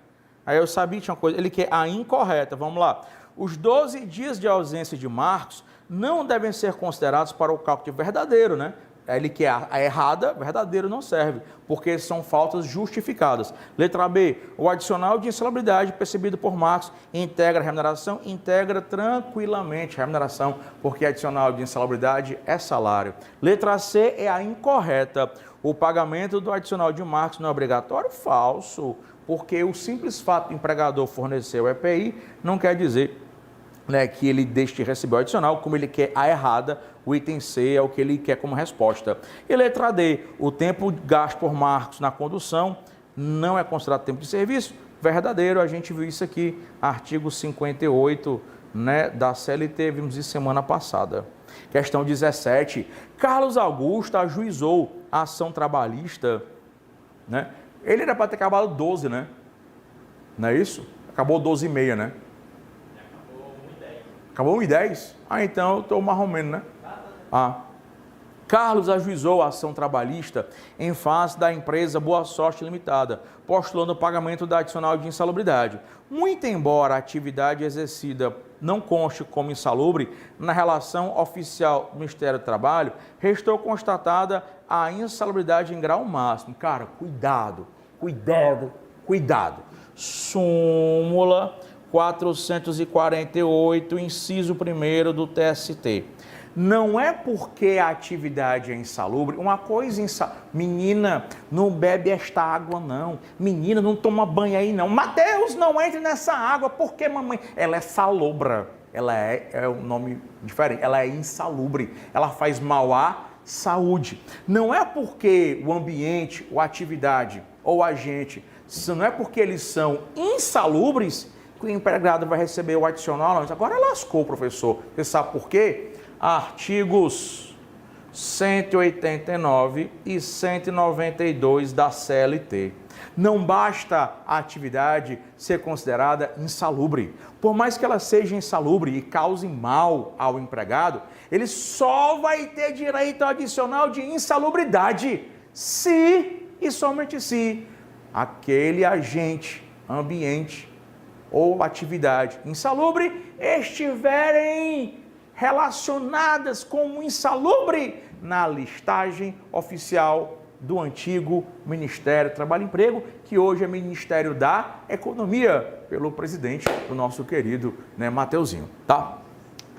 Aí eu sabia que tinha uma coisa, ele quer a incorreta, vamos lá. Os 12 dias de ausência de Marcos não devem ser considerados para o cálculo de verdadeiro, né? Aí ele quer a errada, verdadeiro não serve, porque são faltas justificadas. Letra B, o adicional de insalubridade percebido por Marcos integra a remuneração? Integra tranquilamente a remuneração, porque adicional de insalubridade é salário. Letra C é a incorreta. O pagamento do adicional de Marcos não é obrigatório? Falso. Porque o simples fato do empregador fornecer o EPI não quer dizer, né, que ele deixe de receber o adicional, como ele quer a errada, o item C é o que ele quer como resposta. E letra D, o tempo gasto por Marcos na condução não é considerado tempo de serviço? Verdadeiro, a gente viu isso aqui, artigo 58, né, da CLT, vimos isso semana passada. Questão 17, Carlos Augusto ajuizou a ação trabalhista, né? Ele era para ter acabado 12, né? Não é isso? Acabou 12h30, né? Acabou 1h10? Ah, então eu estou mais ou menos, né? Carlos ajuizou a ação trabalhista em face da empresa Boa Sorte Limitada, postulando o pagamento da adicional de insalubridade. Muito embora a atividade exercida não conste como insalubre, na relação oficial do Ministério do Trabalho, restou constatada a insalubridade em grau máximo. Cara, cuidado. Súmula 448, inciso 1º do TST. Não é porque a atividade é insalubre, uma coisa menina, não bebe esta água não, menina, não toma banho aí não, Mateus, não entre nessa água, por que mamãe? Ela é salobra, ela é um nome diferente, ela é insalubre, ela faz mal à saúde. Não é porque o ambiente, ou a atividade, ou agente, não é porque eles são insalubres que o empregado vai receber o adicional, não. Agora lascou, professor, você sabe por quê? Artigos 189 e 192 da CLT. Não basta a atividade ser considerada insalubre. Por mais que ela seja insalubre e cause mal ao empregado, ele só vai ter direito adicional de insalubridade se e somente se aquele agente, ambiente ou atividade insalubre estiverem relacionadas como insalubre na listagem oficial do antigo Ministério do Trabalho e Emprego, que hoje é Ministério da Economia, pelo presidente, o nosso querido Mateuzinho, tá?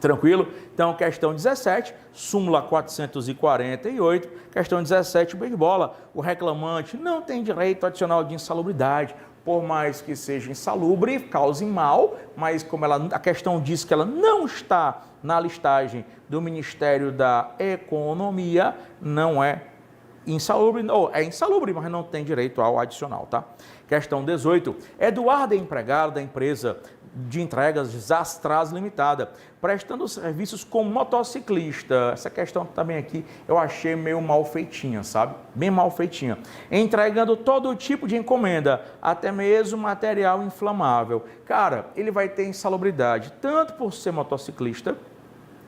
Tranquilo? Então, questão 17, súmula 448, questão 17, bem de bola. O reclamante não tem direito adicional de insalubridade, por mais que seja insalubre, cause mal, mas como a questão diz que ela não está na listagem do Ministério da Economia, não é insalubre, ou é insalubre, mas não tem direito ao adicional, tá? Questão 18. Eduardo é empregado da empresa de entregas Zastras Limitada, prestando serviços como motociclista. Essa questão também aqui eu achei meio mal feitinha, sabe? Bem mal feitinha. Entregando todo tipo de encomenda, até mesmo material inflamável. Cara, ele vai ter insalubridade, tanto por ser motociclista,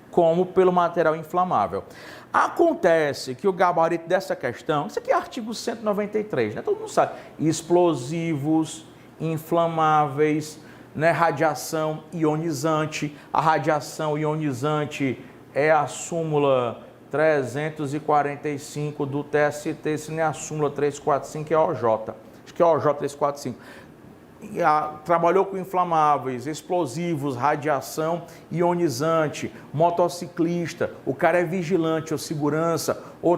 como pelo material inflamável. Acontece que o gabarito dessa questão, isso aqui é artigo 193, né? Todo mundo sabe, explosivos, inflamáveis, né? Radiação ionizante. A radiação ionizante é a súmula 345 do TST, se não é a súmula 345, é a OJ. Acho que é a OJ 345. Trabalhou com inflamáveis, explosivos, radiação ionizante, motociclista, o cara é vigilante ou segurança, ou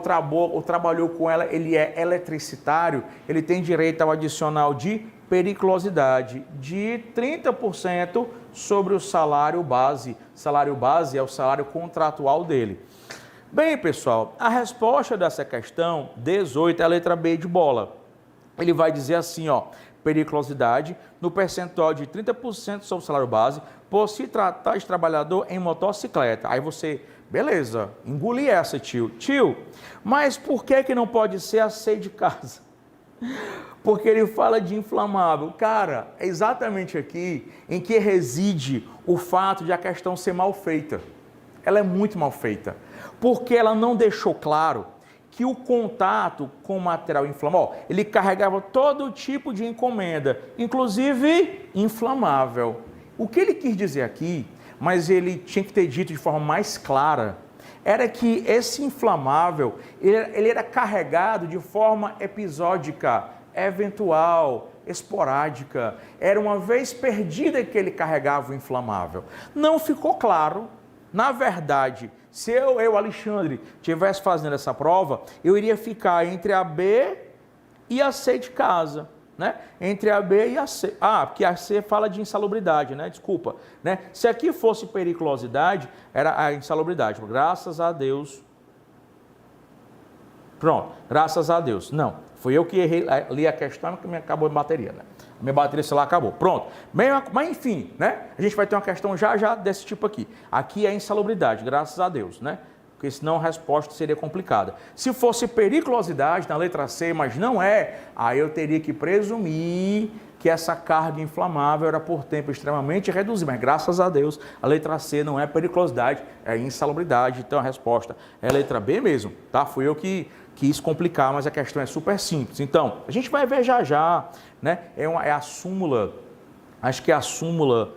trabalhou com ela, ele é eletricitário, ele tem direito ao adicional de periculosidade de 30% sobre o salário base. Salário base é o salário contratual dele. Bem, pessoal, a resposta dessa questão 18 é a letra B de bola. Ele vai dizer assim, ó, periculosidade no percentual de 30% sobre o salário base por se tratar de trabalhador em motocicleta. Aí você, beleza, engoli essa, tio. Tio, mas por que não pode ser a C de casa? Porque ele fala de inflamável. Cara, é exatamente aqui em que reside o fato de a questão ser mal feita. Ela é muito mal feita, porque ela não deixou claro que o contato com o material inflamável, ele carregava todo tipo de encomenda, inclusive inflamável. O que ele quis dizer aqui, mas ele tinha que ter dito de forma mais clara, era que esse inflamável, ele era carregado de forma episódica, eventual, esporádica. Era uma vez perdida que ele carregava o inflamável. Não ficou claro. Na verdade, se eu, Alexandre, estivesse fazendo essa prova, eu iria ficar entre a B e a C de casa, né? Entre a B e a C. Ah, porque a C fala de insalubridade, né? Desculpa, né? Se aqui fosse periculosidade, era a insalubridade. Graças a Deus. Pronto, graças a Deus. Não, fui eu que errei, li a questão que me acabou a bateria, né? Minha bateria celular acabou. Pronto. Mas enfim, né? A gente vai ter uma questão já desse tipo aqui. Aqui é insalubridade, graças a Deus, né? Porque senão a resposta seria complicada. Se fosse periculosidade na letra C, mas não é, aí eu teria que presumir que essa carga inflamável era por tempo extremamente reduzido. Mas graças a Deus, a letra C não é periculosidade, é insalubridade. Então a resposta é a letra B mesmo, tá? Fui eu que quis complicar, mas a questão é super simples. Então, a gente vai ver já, né? É a súmula, acho que é a súmula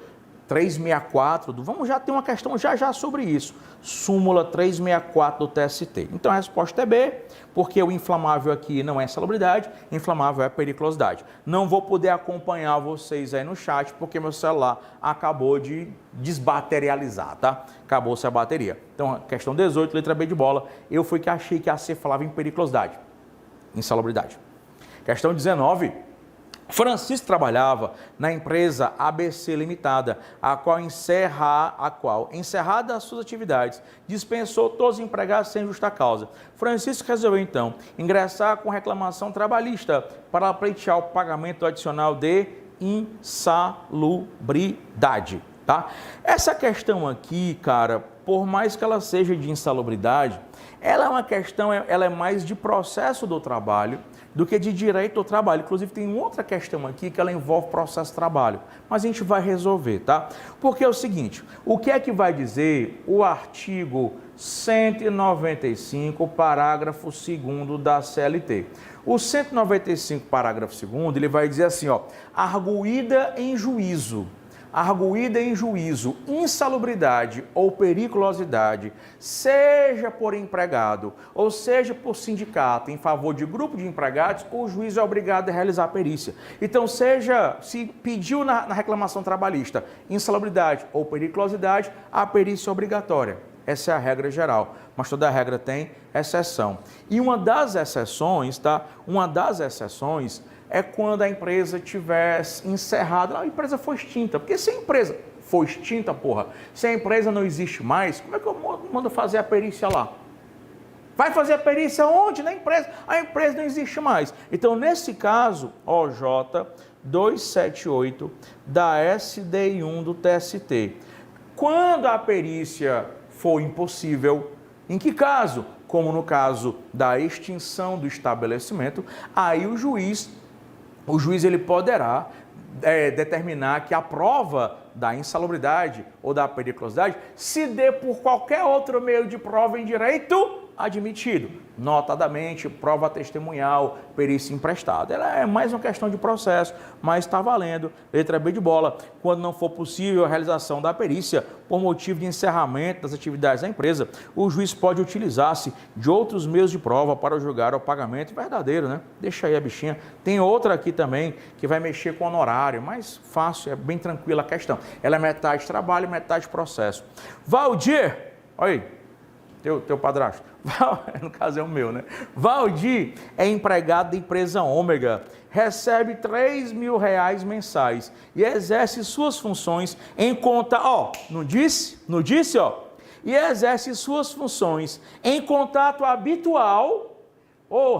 364, vamos já ter uma questão já sobre isso. Súmula 364 do TST. Então a resposta é B, porque o inflamável aqui não é insalubridade, inflamável é periculosidade. Não vou poder acompanhar vocês aí no chat, porque meu celular acabou de desbaterializar, tá? Acabou-se a bateria. Então, questão 18, letra B de bola, eu fui que achei que a C falava em periculosidade, insalubridade. Questão 19, Francisco trabalhava na empresa ABC Limitada, a qual, encerrada as suas atividades, dispensou todos os empregados sem justa causa. Francisco resolveu, então, ingressar com reclamação trabalhista para pleitear o pagamento adicional de insalubridade. Tá? Essa questão aqui, cara, por mais que ela seja de insalubridade, ela é uma questão, ela é mais de processo do trabalho do que de direito ao trabalho. Inclusive tem outra questão aqui que ela envolve processo de trabalho, mas a gente vai resolver, tá? Porque é o seguinte, o que é que vai dizer o artigo 195, parágrafo 2º da CLT? O 195, parágrafo 2º, ele vai dizer assim, ó, arguída em juízo, insalubridade ou periculosidade, seja por empregado ou seja por sindicato em favor de grupo de empregados, o juiz é obrigado a realizar a perícia. Então, se pediu na reclamação trabalhista insalubridade ou periculosidade, a perícia é obrigatória. Essa é a regra geral, mas toda regra tem exceção. E uma das exceções, tá? Uma das exceções é quando a empresa tiver encerrado, a empresa foi extinta. Porque se a empresa for extinta, se a empresa não existe mais, como é que eu mando fazer a perícia lá? Vai fazer a perícia onde? Na empresa. A empresa não existe mais. Então, nesse caso, OJ 278 da SDI1 do TST. Quando a perícia for impossível, em que caso? Como no caso da extinção do estabelecimento, aí o juiz ele poderá determinar que a prova da insalubridade ou da periculosidade se dê por qualquer outro meio de prova em direito admitido, notadamente prova testemunhal, perícia emprestada. Ela é mais uma questão de processo, mas está valendo, letra B de bola. Quando não for possível a realização da perícia por motivo de encerramento das atividades da empresa, o juiz pode utilizar-se de outros meios de prova para julgar o pagamento verdadeiro, né? Deixa aí a bichinha. Tem outra aqui também que vai mexer com honorário, mais fácil, é bem tranquila a questão. Ela é metade trabalho, metade processo. Valdir, olha aí. Teu padrasto, no caso é o meu, né? Valdir é empregado da empresa Ômega, recebe R$3.000 mensais e exerce suas funções em conta, não disse, e exerce suas funções em contato habitual,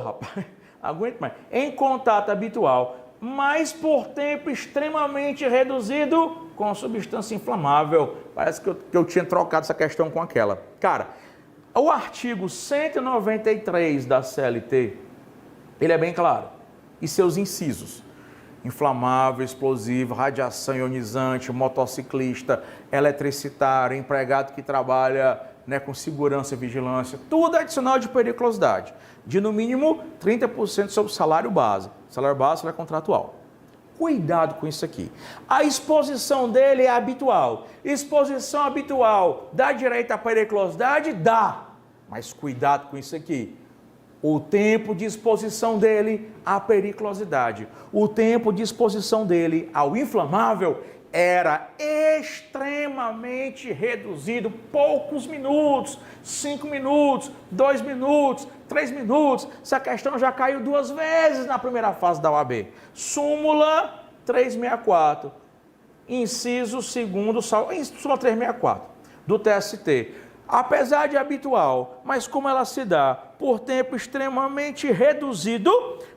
rapaz, aguento mais, em contato habitual, mas por tempo extremamente reduzido com substância inflamável. Parece que eu tinha trocado essa questão com aquela. Cara, o artigo 193 da CLT, ele é bem claro, e seus incisos, inflamável, explosivo, radiação ionizante, motociclista, eletricitário, empregado que trabalha com segurança e vigilância, tudo é adicional de periculosidade, de no mínimo 30% sobre o salário base. O salário base é contratual. Cuidado com isso aqui. A exposição dele é habitual. Exposição habitual dá direito à periculosidade? Dá. Mas cuidado com isso aqui. O tempo de exposição dele à periculosidade, o tempo de exposição dele ao inflamável era extremamente reduzido, poucos minutos, 5 minutos, 2 minutos, 3 minutos. Essa questão já caiu 2 vezes na primeira fase da OAB. Súmula 364, inciso 2º, súmula 364 do TST. Apesar de habitual, mas como ela se dá por tempo extremamente reduzido,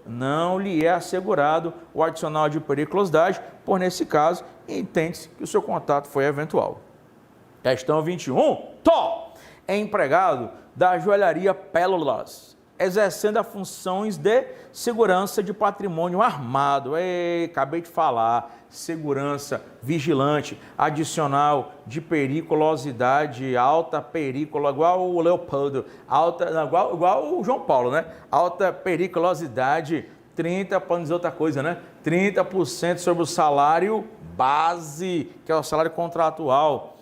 não lhe é assegurado o adicional de periculosidade, por nesse caso, entende-se que o seu contato foi eventual. Questão 21. É empregado da joalharia Pérolas, exercendo as funções de segurança de patrimônio armado. Acabei de falar, segurança, vigilante, adicional de periculosidade, alta periculosidade, igual o Leopoldo, igual o João Paulo, né? Alta periculosidade, 30%, para não dizer outra coisa, né? 30% sobre o salário base, que é o salário contratual.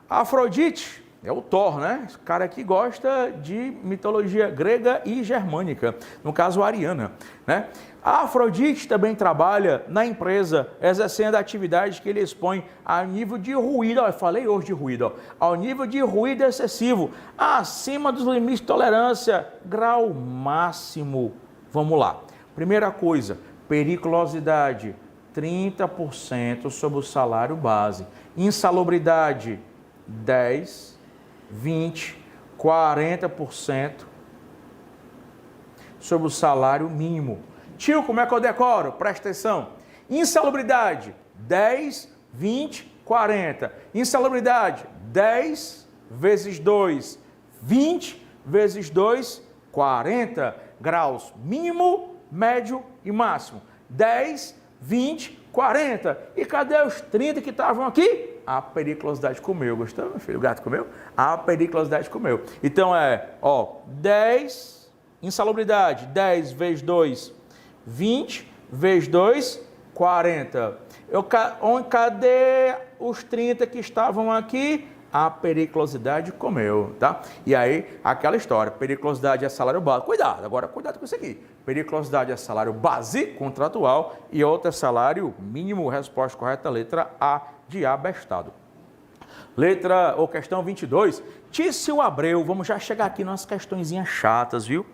Afrodite é o Thor, né? Esse cara aqui gosta de mitologia grega e germânica, no caso ariana, né? A Afrodite também trabalha na empresa, exercendo atividades que ele expõe a nível de ruído, eu falei hoje de ruído, ao nível de ruído excessivo, acima dos limites de tolerância, grau máximo. Vamos lá. Primeira coisa, periculosidade, 30% sobre o salário base. Insalubridade, 10%, 20%, 40% sobre o salário mínimo. Tio, como é que eu decoro? Presta atenção. Insalubridade, 10, 20, 40. Insalubridade, 10, vezes 2, 20, vezes 2, 40 graus. Mínimo, médio e máximo. 10, 20, 40. E cadê os 30 que estavam aqui? A periculosidade comeu. Gostou, meu filho? O gato comeu? A periculosidade comeu. Então 10, insalubridade, 10 vezes 2, 20, vezes 2, 40. Cadê os 30 que estavam aqui? A periculosidade comeu, tá? E aí, aquela história, periculosidade é salário base. Cuidado, agora cuidado com isso aqui. Periculosidade é salário base contratual e outra é salário mínimo. Resposta correta, letra A de abestado. Questão 22. Tício Abreu, vamos já chegar aqui nas questõezinhas chatas, viu?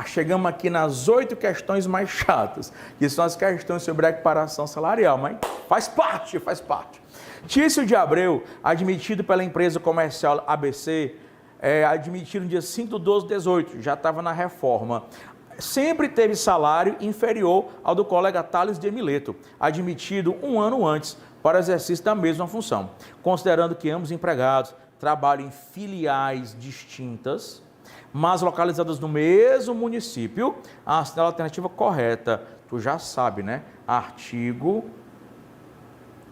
Chegamos aqui nas 8 questões mais chatas, que são as questões sobre a equiparação salarial, mas faz parte. Tício de Abreu, admitido pela empresa comercial ABC, admitido no dia 5/12/18, já estava na reforma. Sempre teve salário inferior ao do colega Thales de Mileto, admitido um ano antes para exercício da mesma função. Considerando que ambos empregados trabalham em filiais distintas, mas localizadas no mesmo município, a alternativa correta, tu já sabe, né? Artigo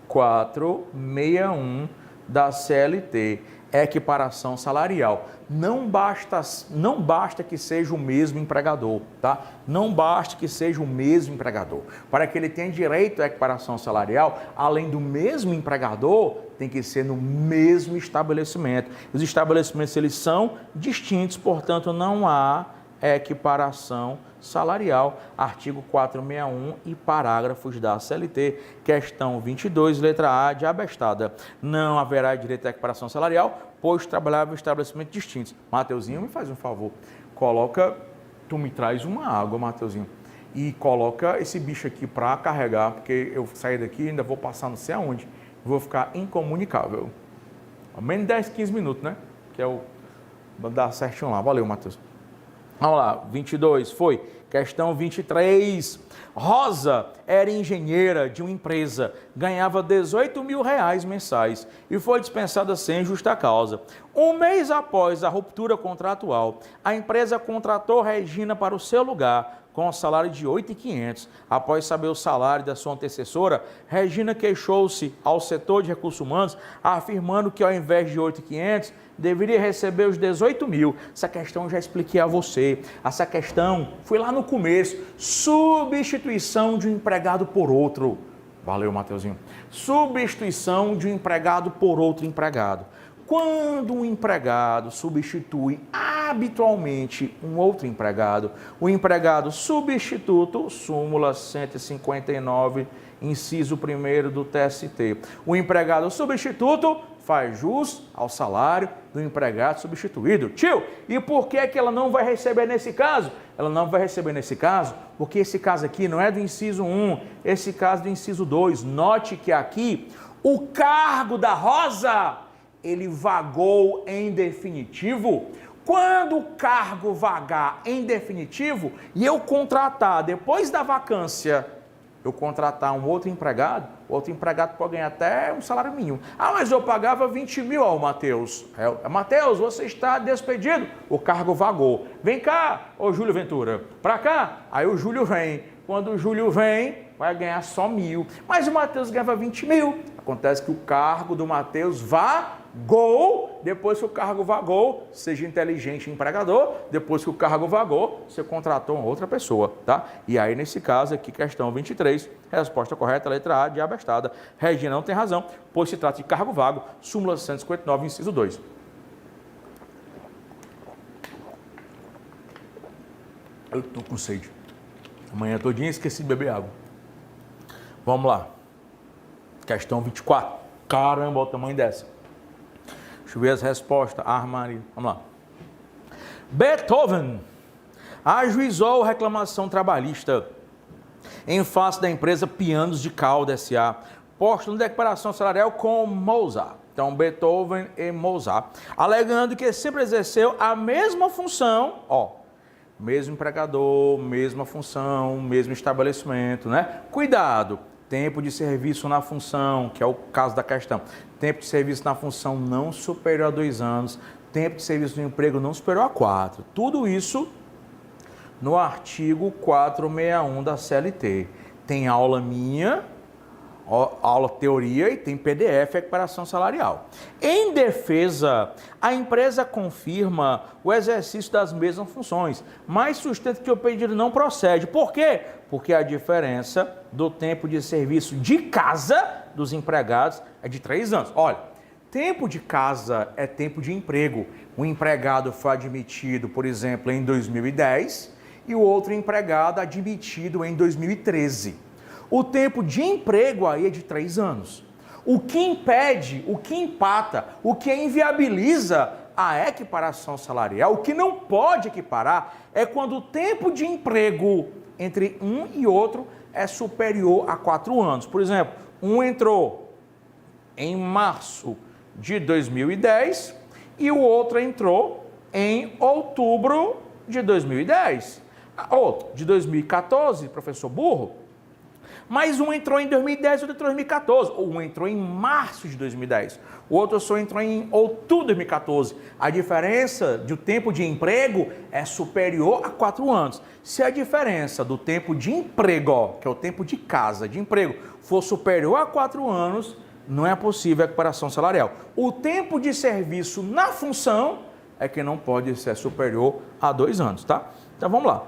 461 da CLT, equiparação salarial. Não basta que seja o mesmo empregador, tá? Não basta que seja o mesmo empregador. Para que ele tenha direito à equiparação salarial, além do mesmo empregador, tem que ser no mesmo estabelecimento. Os estabelecimentos, eles são distintos, portanto, não há equiparação salarial. Artigo 461 e parágrafos da CLT. Questão 22, letra A de abestada. Não haverá direito à equiparação salarial, pois trabalhavam em estabelecimentos distintos. Mateuzinho, me faz um favor. Tu me traz uma água, Mateuzinho, e coloca esse bicho aqui para carregar, porque eu sair daqui e ainda vou passar não sei aonde. Vou ficar incomunicável. Ao menos 10, 15 minutos, né? Que é o... Vou dar certinho lá. Valeu, Matheus. Vamos lá, 22, foi. Questão 23. Rosa era engenheira de uma empresa, ganhava R$18.000 mensais e foi dispensada sem justa causa. Um mês após a ruptura contratual, a empresa contratou Regina para o seu lugar, com um salário de R$ 8.500. Após saber o salário da sua antecessora, Regina queixou-se ao setor de recursos humanos, afirmando que ao invés de R$ 8.500, deveria receber os 18.000. Essa questão eu já expliquei a você. Essa questão foi lá no começo. Substituição de um empregado por outro. Valeu, Mateuzinho. Substituição de um empregado por outro empregado. Quando um empregado substitui habitualmente um outro empregado, o empregado substituto, súmula 159, inciso 1º do TST. O empregado substituto faz jus ao salário do empregado substituído. Tio, e por que ela não vai receber nesse caso? Ela não vai receber nesse caso porque esse caso aqui não é do inciso 1, esse caso é do inciso 2. Note que aqui o cargo da Rosa, ele vagou em definitivo. Quando o cargo vagar em definitivo e eu contratar, depois da vacância, eu contratar um outro empregado, o outro empregado pode ganhar até um salário mínimo. Mas eu pagava 20.000 ao Matheus. Matheus, você está despedido. O cargo vagou. Vem cá, ô Júlio Ventura, para cá. Aí o Júlio vem. Quando o Júlio vem, vai ganhar só 1.000. Mas o Matheus ganhava 20.000. Acontece que o cargo do Matheus vagou. Depois que o cargo vagou, seja inteligente empregador, depois que o cargo vagou, você contratou uma outra pessoa, tá? E aí, nesse caso aqui, questão 23, resposta correta, letra A de abestada. Regina não tem razão, pois se trata de cargo vago, súmula 159, inciso 2. Eu tô com sede. Amanhã todinha esqueci de beber água. Vamos lá. Questão 24. Caramba, olha o tamanho dessa. Deixa eu ver as respostas. Maria. Vamos lá. Beethoven ajuizou reclamação trabalhista em face da empresa Pianos de Calda S.A., posta de equiparação salarial com Mozart. Então, Beethoven e Mozart, alegando que sempre exerceu a mesma função, mesmo empregador, mesma função, mesmo estabelecimento, né? Cuidado, tempo de serviço na função, que é o caso da questão, tempo de serviço na função não superior a 2 anos, tempo de serviço no emprego não superior a 4. Tudo isso no artigo 461 da CLT. Tem aula minha, aula teoria e tem PDF, equiparação salarial. Em defesa, a empresa confirma o exercício das mesmas funções, mas sustenta que o pedido não procede. Por quê? Porque a diferença do tempo de serviço de casa dos empregados é de 3 anos. Olha, tempo de casa é tempo de emprego. O empregado foi admitido, por exemplo, em 2010 e o outro empregado admitido em 2013. O tempo de emprego aí é de 3 anos. O que impede, o que empata, o que inviabiliza a equiparação salarial, o que não pode equiparar, é quando o tempo de emprego entre um e outro é superior a 4 anos. Por exemplo, um entrou em março de 2010 e o outro entrou em outubro de 2010. Outro de 2014, professor burro. Mas um entrou em 2010 e outro entrou em 2014. Ou um entrou em março de 2010. O outro só entrou em outubro de 2014. A diferença do tempo de emprego é superior a 4 anos. Se a diferença do tempo de emprego, que é o tempo de casa, de emprego, for superior a 4 anos, não é possível a equiparação salarial. O tempo de serviço na função é que não pode ser superior a 2 anos, tá? Então vamos lá.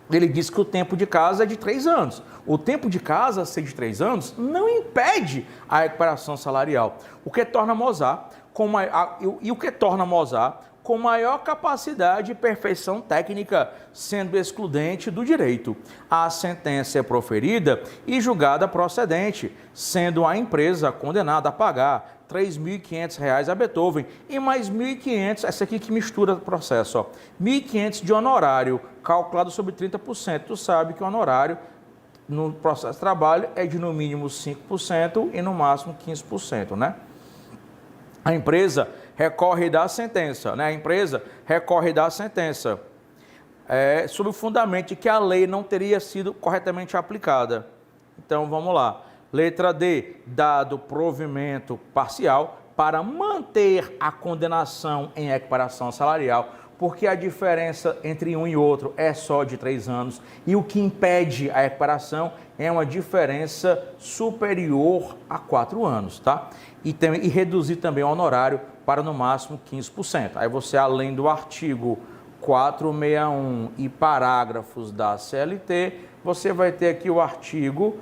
Ele diz que o tempo de casa é de 3 anos. O tempo de casa ser de 3 anos não impede a equiparação salarial. O que torna Mozart com maior capacidade e perfeição técnica, sendo excludente do direito. A sentença é proferida e julgada procedente, sendo a empresa condenada a pagar R$ 3.500 a Beethoven e mais 1.500, essa aqui que mistura o processo, ó, 1.500 de honorário, calculado sobre 30%. Tu sabe que o honorário no processo de trabalho é de no mínimo 5% e no máximo 15%, né? A empresa recorre da sentença, né? A empresa recorre da sentença sob o fundamento de que a lei não teria sido corretamente aplicada. Então, vamos lá. Letra D, dado provimento parcial para manter a condenação em equiparação salarial, porque a diferença entre um e outro é só de 3 anos e o que impede a equiparação é uma diferença superior a 4 anos, tá? E reduzir também o honorário para no máximo 15%. Aí você, além do artigo 461 e parágrafos da CLT, você vai ter aqui o artigo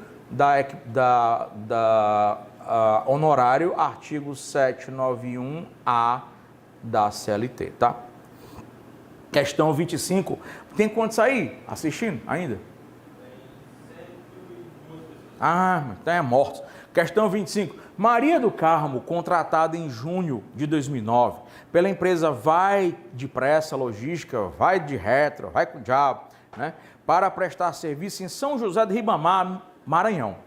honorário, artigo 791A da CLT, tá? Questão 25. Tem quantos aí assistindo ainda? Então é mortos. Questão 25. Maria do Carmo, contratada em junho de 2009 pela empresa Vai Depressa Logística, Vai de Retro, Vai com o Diabo, né, para prestar serviço em São José de Ribamar, Maranhão,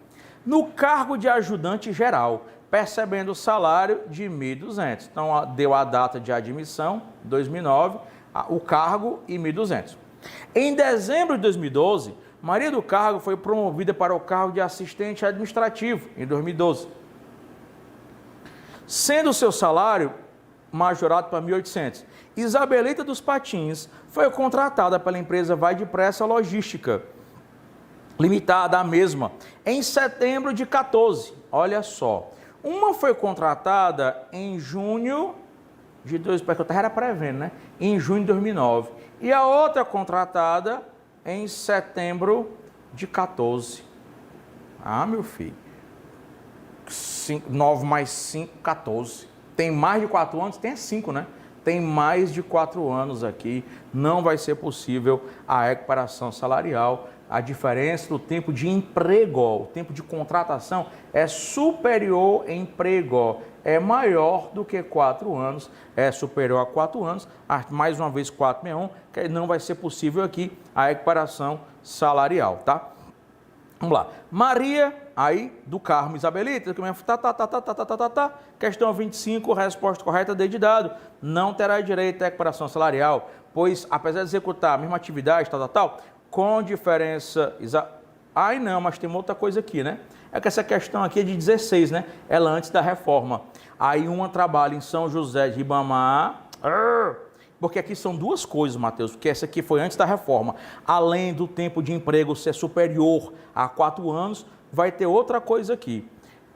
no cargo de ajudante geral, percebendo o salário de R$ 1.200. Então, deu a data de admissão, 2009, o cargo e 1.200. Em dezembro de 2012, Maria do Carmo foi promovida para o cargo de assistente administrativo, em 2012, sendo o seu salário majorado para 1.800. Isabelita dos Patins foi contratada pela empresa Vai Depressa Logística, limitada a mesma, em setembro de 14. Olha só, uma foi contratada em junho de 2000, porque eu estava prevendo, né? Em junho de 2009. E a outra contratada em setembro de 14. Meu filho. 9 mais 5, 14. Tem mais de 4 anos? Tem 5, né? Tem mais de 4 anos aqui. Não vai ser possível a equiparação salarial. A diferença do tempo de emprego, o tempo de contratação é superior em emprego, é maior do que 4 anos, é superior a 4 anos, mais uma vez 461, que não vai ser possível aqui a equiparação salarial, tá? Vamos lá. Maria, aí, do Carmo Isabelita, questão 25, resposta correta, D de dado, não terá direito à equiparação salarial, pois, apesar de executar a mesma atividade, com diferença, Ai não, mas tem uma outra coisa aqui, né? É que essa questão aqui é de 16, né? Ela antes da reforma. Aí uma trabalha em São José de Ribamar. Porque aqui são duas coisas, Mateus, porque essa aqui foi antes da reforma. Além do tempo de emprego ser superior a 4 anos, vai ter outra coisa aqui.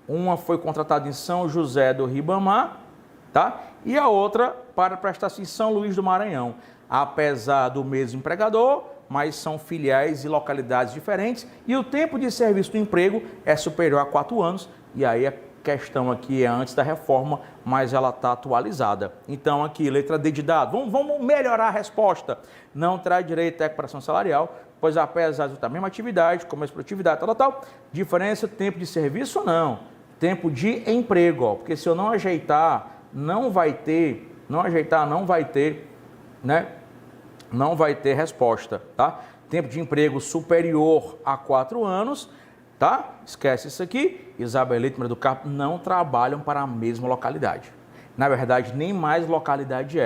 Uma foi contratada em São José do Ribamar, tá? E a outra para prestar-se em São Luís do Maranhão. Apesar do mesmo empregador, mas são filiais e localidades diferentes, e o tempo de serviço do emprego é superior a 4 anos, e aí a questão aqui é antes da reforma, mas ela está atualizada. Então aqui, letra D de dado, vamos melhorar a resposta. Não terá direito à equiparação salarial, pois apesar de ter a mesma atividade, como a produtividade, diferença tempo de serviço ou não, tempo de emprego, ó, porque se eu não ajeitar, não vai ter, né? Não vai ter resposta, tá? Tempo de emprego superior a 4 anos, tá? Esquece isso aqui. Isabelita e Maria do Carmo não trabalham para a mesma localidade. Na verdade, nem mais localidade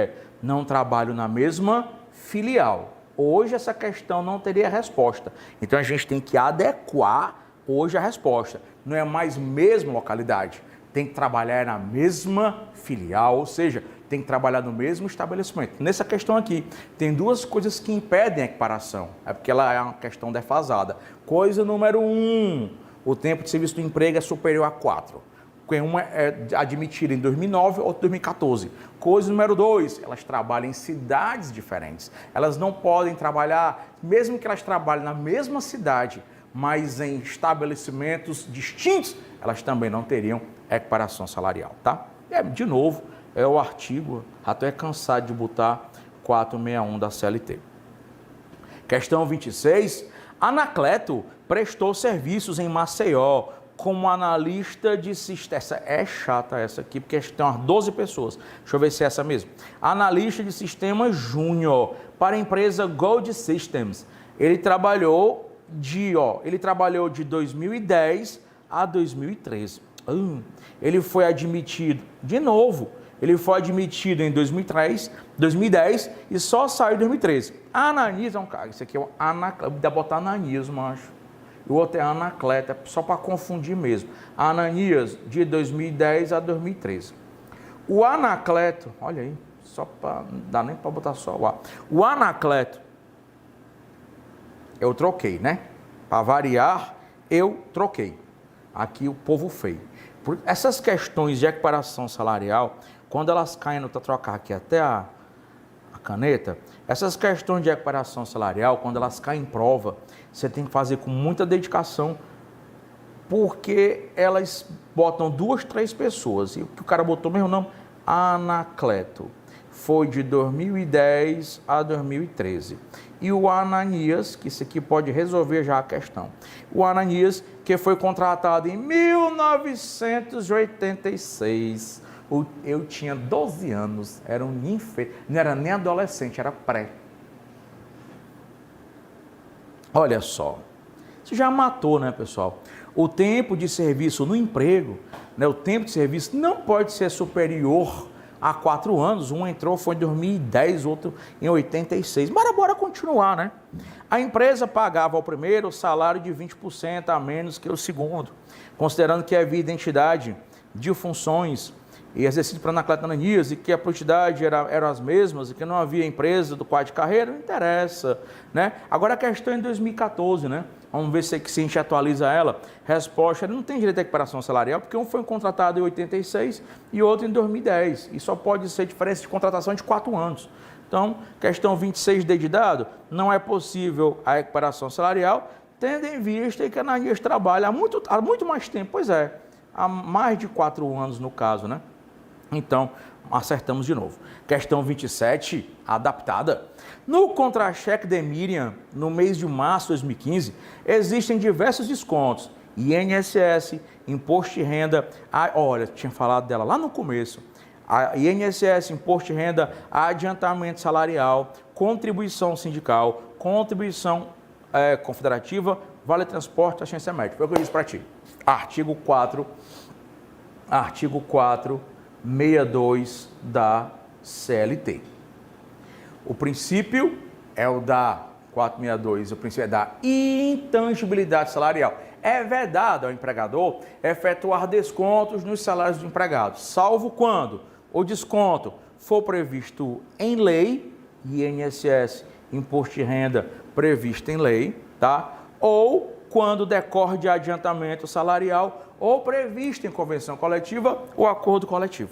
não trabalham na mesma filial. Hoje essa questão não teria resposta. Então a gente tem que adequar hoje a resposta. Não é mais mesma localidade. Tem que trabalhar na mesma filial, ou seja, tem que trabalhar no mesmo estabelecimento. Nessa questão aqui, tem duas coisas que impedem a equiparação. É porque ela é uma questão defasada. Coisa número 1, o tempo de serviço do emprego é superior a 4. Uma é admitida em 2009 ou 2014. Coisa número 2, elas trabalham em cidades diferentes. Elas não podem trabalhar, mesmo que elas trabalhem na mesma cidade, mas em estabelecimentos distintos, elas também não teriam equiparação salarial, tá? De novo, é o artigo, até cansado de botar 461 da CLT. Questão 26. Anacleto prestou serviços em Maceió como analista de sistemas. Essa é chata essa aqui, porque tem umas 12 pessoas. Deixa eu ver se é essa mesmo. Analista de sistemas júnior para a empresa Gold Systems. Ele trabalhou de 2010 a 2013. Ele foi admitido, de novo, ele foi admitido em 2010 e só saiu em 2013. Ananias é um cara, isso aqui é o Anacleto, dá pra botar Ananias, macho. E o outro é Anacleto, é só para confundir mesmo. Ananias, de 2010 a 2013. O Anacleto, olha aí, só para, não dá nem para botar só o A. O Anacleto, eu troquei, né? Para variar, eu troquei. Aqui o povo feio. Essas questões de equiparação salarial, quando elas caem, no trocar aqui até a caneta, essas questões de equiparação salarial, quando elas caem em prova, você tem que fazer com muita dedicação, porque elas botam 2, 3 pessoas, e o que o cara botou mesmo nome, Anacleto, foi de 2010 a 2013. E o Ananias, que isso aqui pode resolver já a questão. O Ananias, que foi contratado em 1986. Eu tinha 12 anos, era um ninfe, não era nem adolescente, era pré. Olha só, isso já matou, né, pessoal? O tempo de serviço no emprego, né, o tempo de serviço não pode ser superior a 4 anos, um entrou, foi em 2010, outro em 86. Mas bora continuar, né? A empresa pagava ao primeiro salário de 20% a menos que o segundo, considerando que havia identidade de funções e exercício para Anacleto Ananias e que a produtividade eram as mesmas e que não havia empresa do quadro de carreira, não interessa, né? Agora a questão é em 2014, né? Vamos ver se a gente atualiza ela. Resposta, ele não tem direito à equiparação salarial, porque um foi contratado em 86 e outro em 2010. E só pode ser diferença de contratação de 4 anos. Então, questão 26D de dado, não é possível a equiparação salarial, tendo em vista que a Ananias trabalha há muito mais tempo, pois é, há mais de 4 anos no caso, né? Então, acertamos de novo. Questão 27, adaptada. No contra-cheque de Miriam, no mês de março de 2015, existem diversos descontos. INSS, Imposto de Renda, olha, tinha falado dela lá no começo. A INSS, Imposto de Renda, adiantamento salarial, contribuição sindical, contribuição confederativa, vale transporte, assistência médica. Foi o que eu disse para ti. Artigo 462 da CLT. O princípio é o da 462, o princípio é da intangibilidade salarial. É vedado ao empregador efetuar descontos nos salários do empregado, salvo quando o desconto for previsto em lei, INSS, imposto de renda previsto em lei, tá? Ou quando decorre de adiantamento salarial ou previsto em convenção coletiva ou acordo coletivo.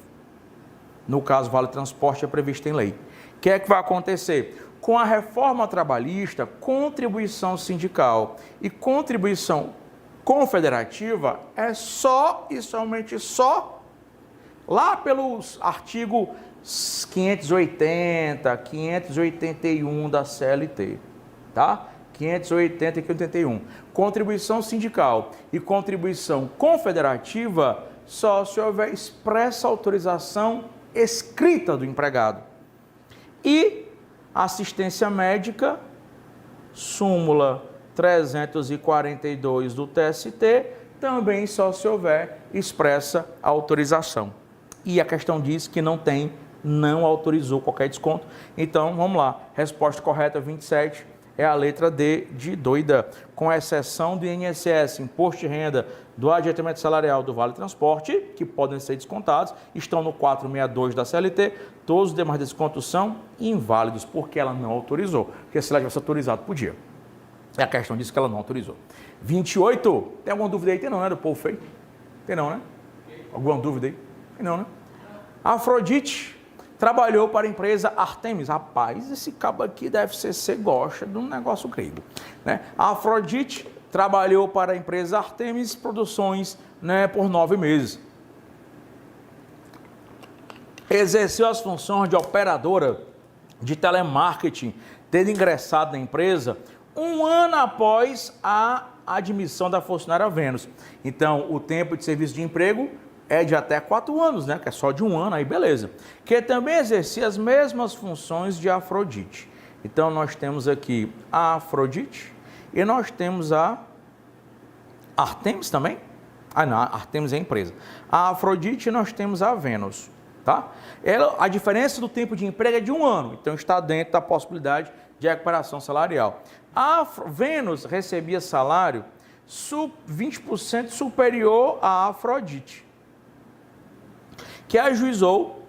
No caso, Vale Transporte é previsto em lei. O que é que vai acontecer? Com a reforma trabalhista, contribuição sindical e contribuição confederativa é só e somente só lá pelos artigos 580, 581 da CLT, tá? 580 e 581. Contribuição sindical e contribuição confederativa só se houver expressa autorização escrita do empregado. E assistência médica, súmula 342 do TST, também só se houver expressa autorização. E a questão diz que não autorizou qualquer desconto. Então, vamos lá. Resposta correta 27 é a letra D de doida. Com exceção do INSS, imposto de renda, do adiantamento salarial do Vale Transporte, que podem ser descontados, estão no 462 da CLT. Todos os demais descontos são inválidos, porque ela não autorizou. Porque se ela tivesse autorizado, podia. E a questão diz que ela não autorizou. 28. Tem alguma dúvida aí? Tem não, né? Do povo feio? Tem não, né? Alguma dúvida aí? Tem não, né? Afrodite trabalhou para a empresa Artemis. Rapaz, esse cabo aqui deve ser, você gosta de um negócio grego, né? A Afrodite trabalhou para a empresa Artemis Produções, né, por 9 meses. Exerceu as funções de operadora de telemarketing, tendo ingressado na empresa 1 ano após a admissão da funcionária Vênus. Então, o tempo de serviço de emprego é de até 4 anos, né? Que é só de 1 ano, aí beleza. Que também exercia as mesmas funções de Afrodite. Então, nós temos aqui a Afrodite e nós temos a Artemis também. Ah, não, a Artemis é a empresa. A Afrodite e nós temos a Vênus, tá? A diferença do tempo de emprego é de 1 ano, então está dentro da possibilidade de equiparação salarial. A Vênus recebia salário 20% superior à Afrodite, que ajuizou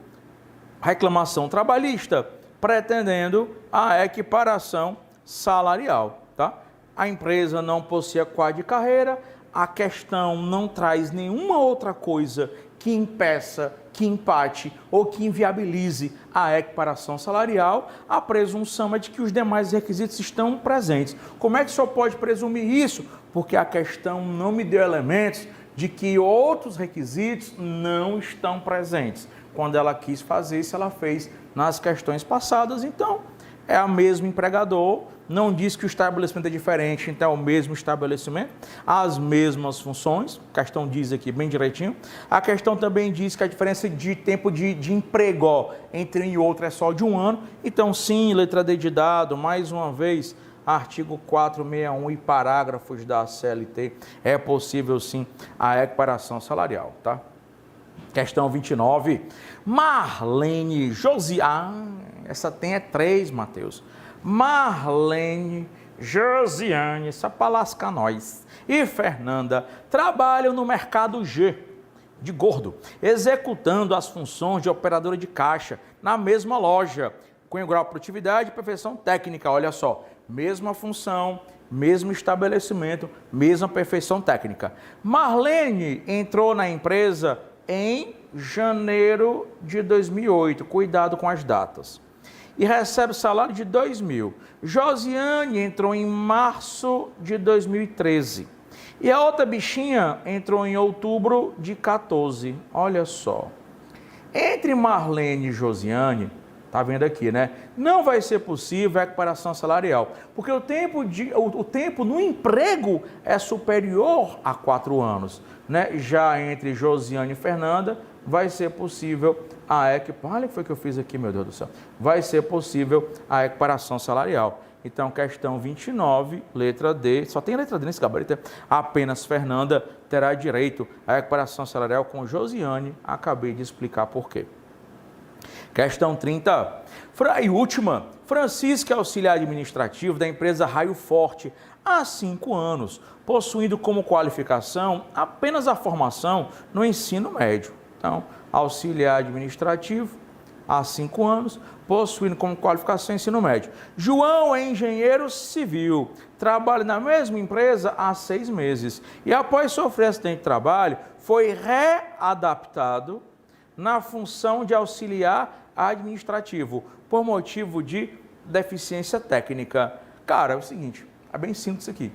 reclamação trabalhista, pretendendo a equiparação salarial, tá? A empresa não possuía quadro de carreira, a questão não traz nenhuma outra coisa que impeça, que empate ou que inviabilize a equiparação salarial, a presunção é de que os demais requisitos estão presentes. Como é que o senhor pode presumir isso? Porque a questão não me deu elementos de que outros requisitos não estão presentes. Quando ela quis fazer isso, ela fez nas questões passadas, então é o mesmo empregador, não diz que o estabelecimento é diferente, então é o mesmo estabelecimento, as mesmas funções, a questão diz aqui bem direitinho. A questão também diz que a diferença de tempo de emprego entre um e outro é só de 1 ano, então sim, letra D de dado, mais uma vez, artigo 461 e parágrafos da CLT, é possível sim a equiparação salarial, tá? Questão 29, Marlene essa tem 3, Matheus. Marlene, Josiane, essa pra lascar nós, e Fernanda trabalham no mercado G, de gordo, executando as funções de operadora de caixa na mesma loja, com grau de produtividade e perfeição técnica, olha só, mesma função, mesmo estabelecimento, mesma perfeição técnica. Marlene entrou na empresa em janeiro de 2008, cuidado com as datas, e recebe salário de 2.000. Josiane entrou em março de 2013, e a outra bichinha entrou em outubro de 14, olha só. Entre Marlene e Josiane, tá vendo aqui, né? Não vai ser possível a equiparação salarial, porque o tempo no emprego é superior a 4 anos, né? Já entre Josiane e Fernanda, vai ser possível a equiparação. Olha o que foi que eu fiz aqui, meu Deus do céu. Vai ser possível a equiparação salarial. Então, questão 29, letra D, só tem letra D nesse gabarito, apenas Fernanda terá direito à equiparação salarial com Josiane, acabei de explicar por quê. Questão 30, e última, Francisco é auxiliar administrativo da empresa Raio Forte há 5 anos, possuindo como qualificação apenas a formação no ensino médio. Então, auxiliar administrativo há 5 anos, possuindo como qualificação ensino médio. João é engenheiro civil, trabalha na mesma empresa há 6 meses e após sofrer acidente de trabalho, foi readaptado na função de auxiliar administrativo por motivo de deficiência técnica. Cara, é o seguinte, é bem simples isso aqui.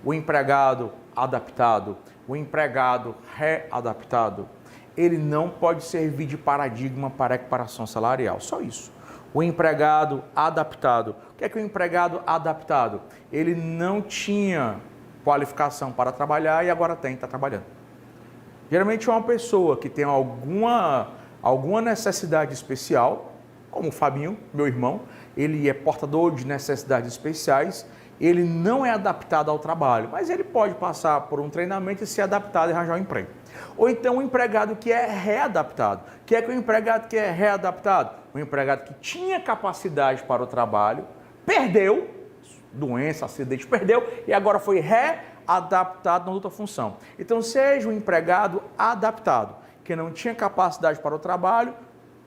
O empregado adaptado, o empregado readaptado, ele não pode servir de paradigma para a equiparação salarial, só isso. O empregado adaptado, o que é o empregado adaptado? Ele não tinha qualificação para trabalhar e agora está trabalhando. Geralmente é uma pessoa que tem alguma necessidade especial, como o Fabinho, meu irmão, ele é portador de necessidades especiais, ele não é adaptado ao trabalho, mas ele pode passar por um treinamento e ser adaptado e arranjar um emprego. Ou então o empregado que é readaptado. O que é o empregado que é readaptado? O empregado que tinha capacidade para o trabalho, perdeu, doença, acidente, perdeu e agora foi readaptado na outra função. Então seja um empregado adaptado, que não tinha capacidade para o trabalho,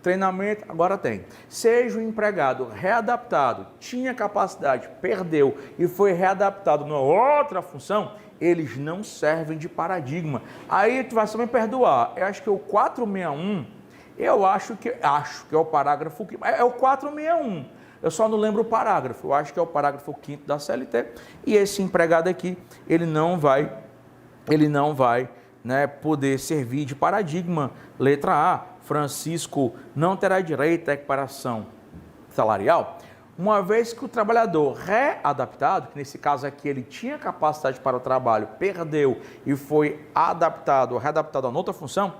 treinamento, agora tem. Seja um empregado readaptado, tinha capacidade, perdeu e foi readaptado numa outra função, eles não servem de paradigma. Aí tu vai só me perdoar, eu acho que o 461, eu acho que é o parágrafo, é o 461, eu só não lembro o parágrafo, eu acho que é o parágrafo 5º da CLT, e esse empregado aqui, ele não vai, né, poder servir de paradigma. Letra A, Francisco não terá direito à equiparação salarial, uma vez que o trabalhador readaptado, que nesse caso aqui ele tinha capacidade para o trabalho, perdeu e foi adaptado, readaptado a outra função,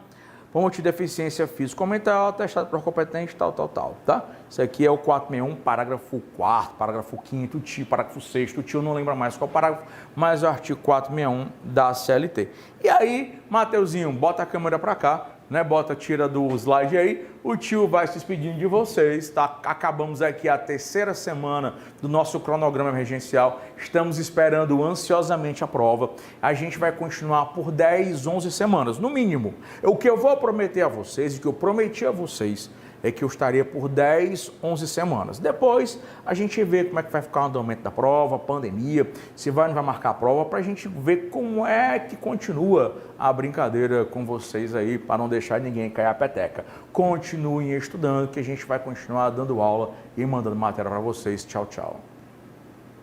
por motivo de deficiência física ou mental, atestado por competente, tal, tá? Isso aqui é o 461, parágrafo 4º, parágrafo 5º, tio, parágrafo 6º, o tio não lembra mais qual parágrafo, mas é o artigo 461 da CLT. E aí, Mateuzinho, bota a câmera para cá, né? Tira do slide aí, o tio vai se despedindo de vocês, tá? Acabamos aqui a 3ª semana do nosso cronograma emergencial, estamos esperando ansiosamente a prova, a gente vai continuar por 10, 11 semanas, no mínimo. O que eu vou prometer a vocês, e que eu prometi a vocês, é que eu estaria por 10, 11 semanas. Depois a gente vê como é que vai ficar o andamento da prova, pandemia, se vai ou não vai marcar a prova, para a gente ver como é que continua a brincadeira com vocês aí, para não deixar ninguém cair a peteca. Continuem estudando, que a gente vai continuar dando aula e mandando matéria para vocês. Tchau, tchau.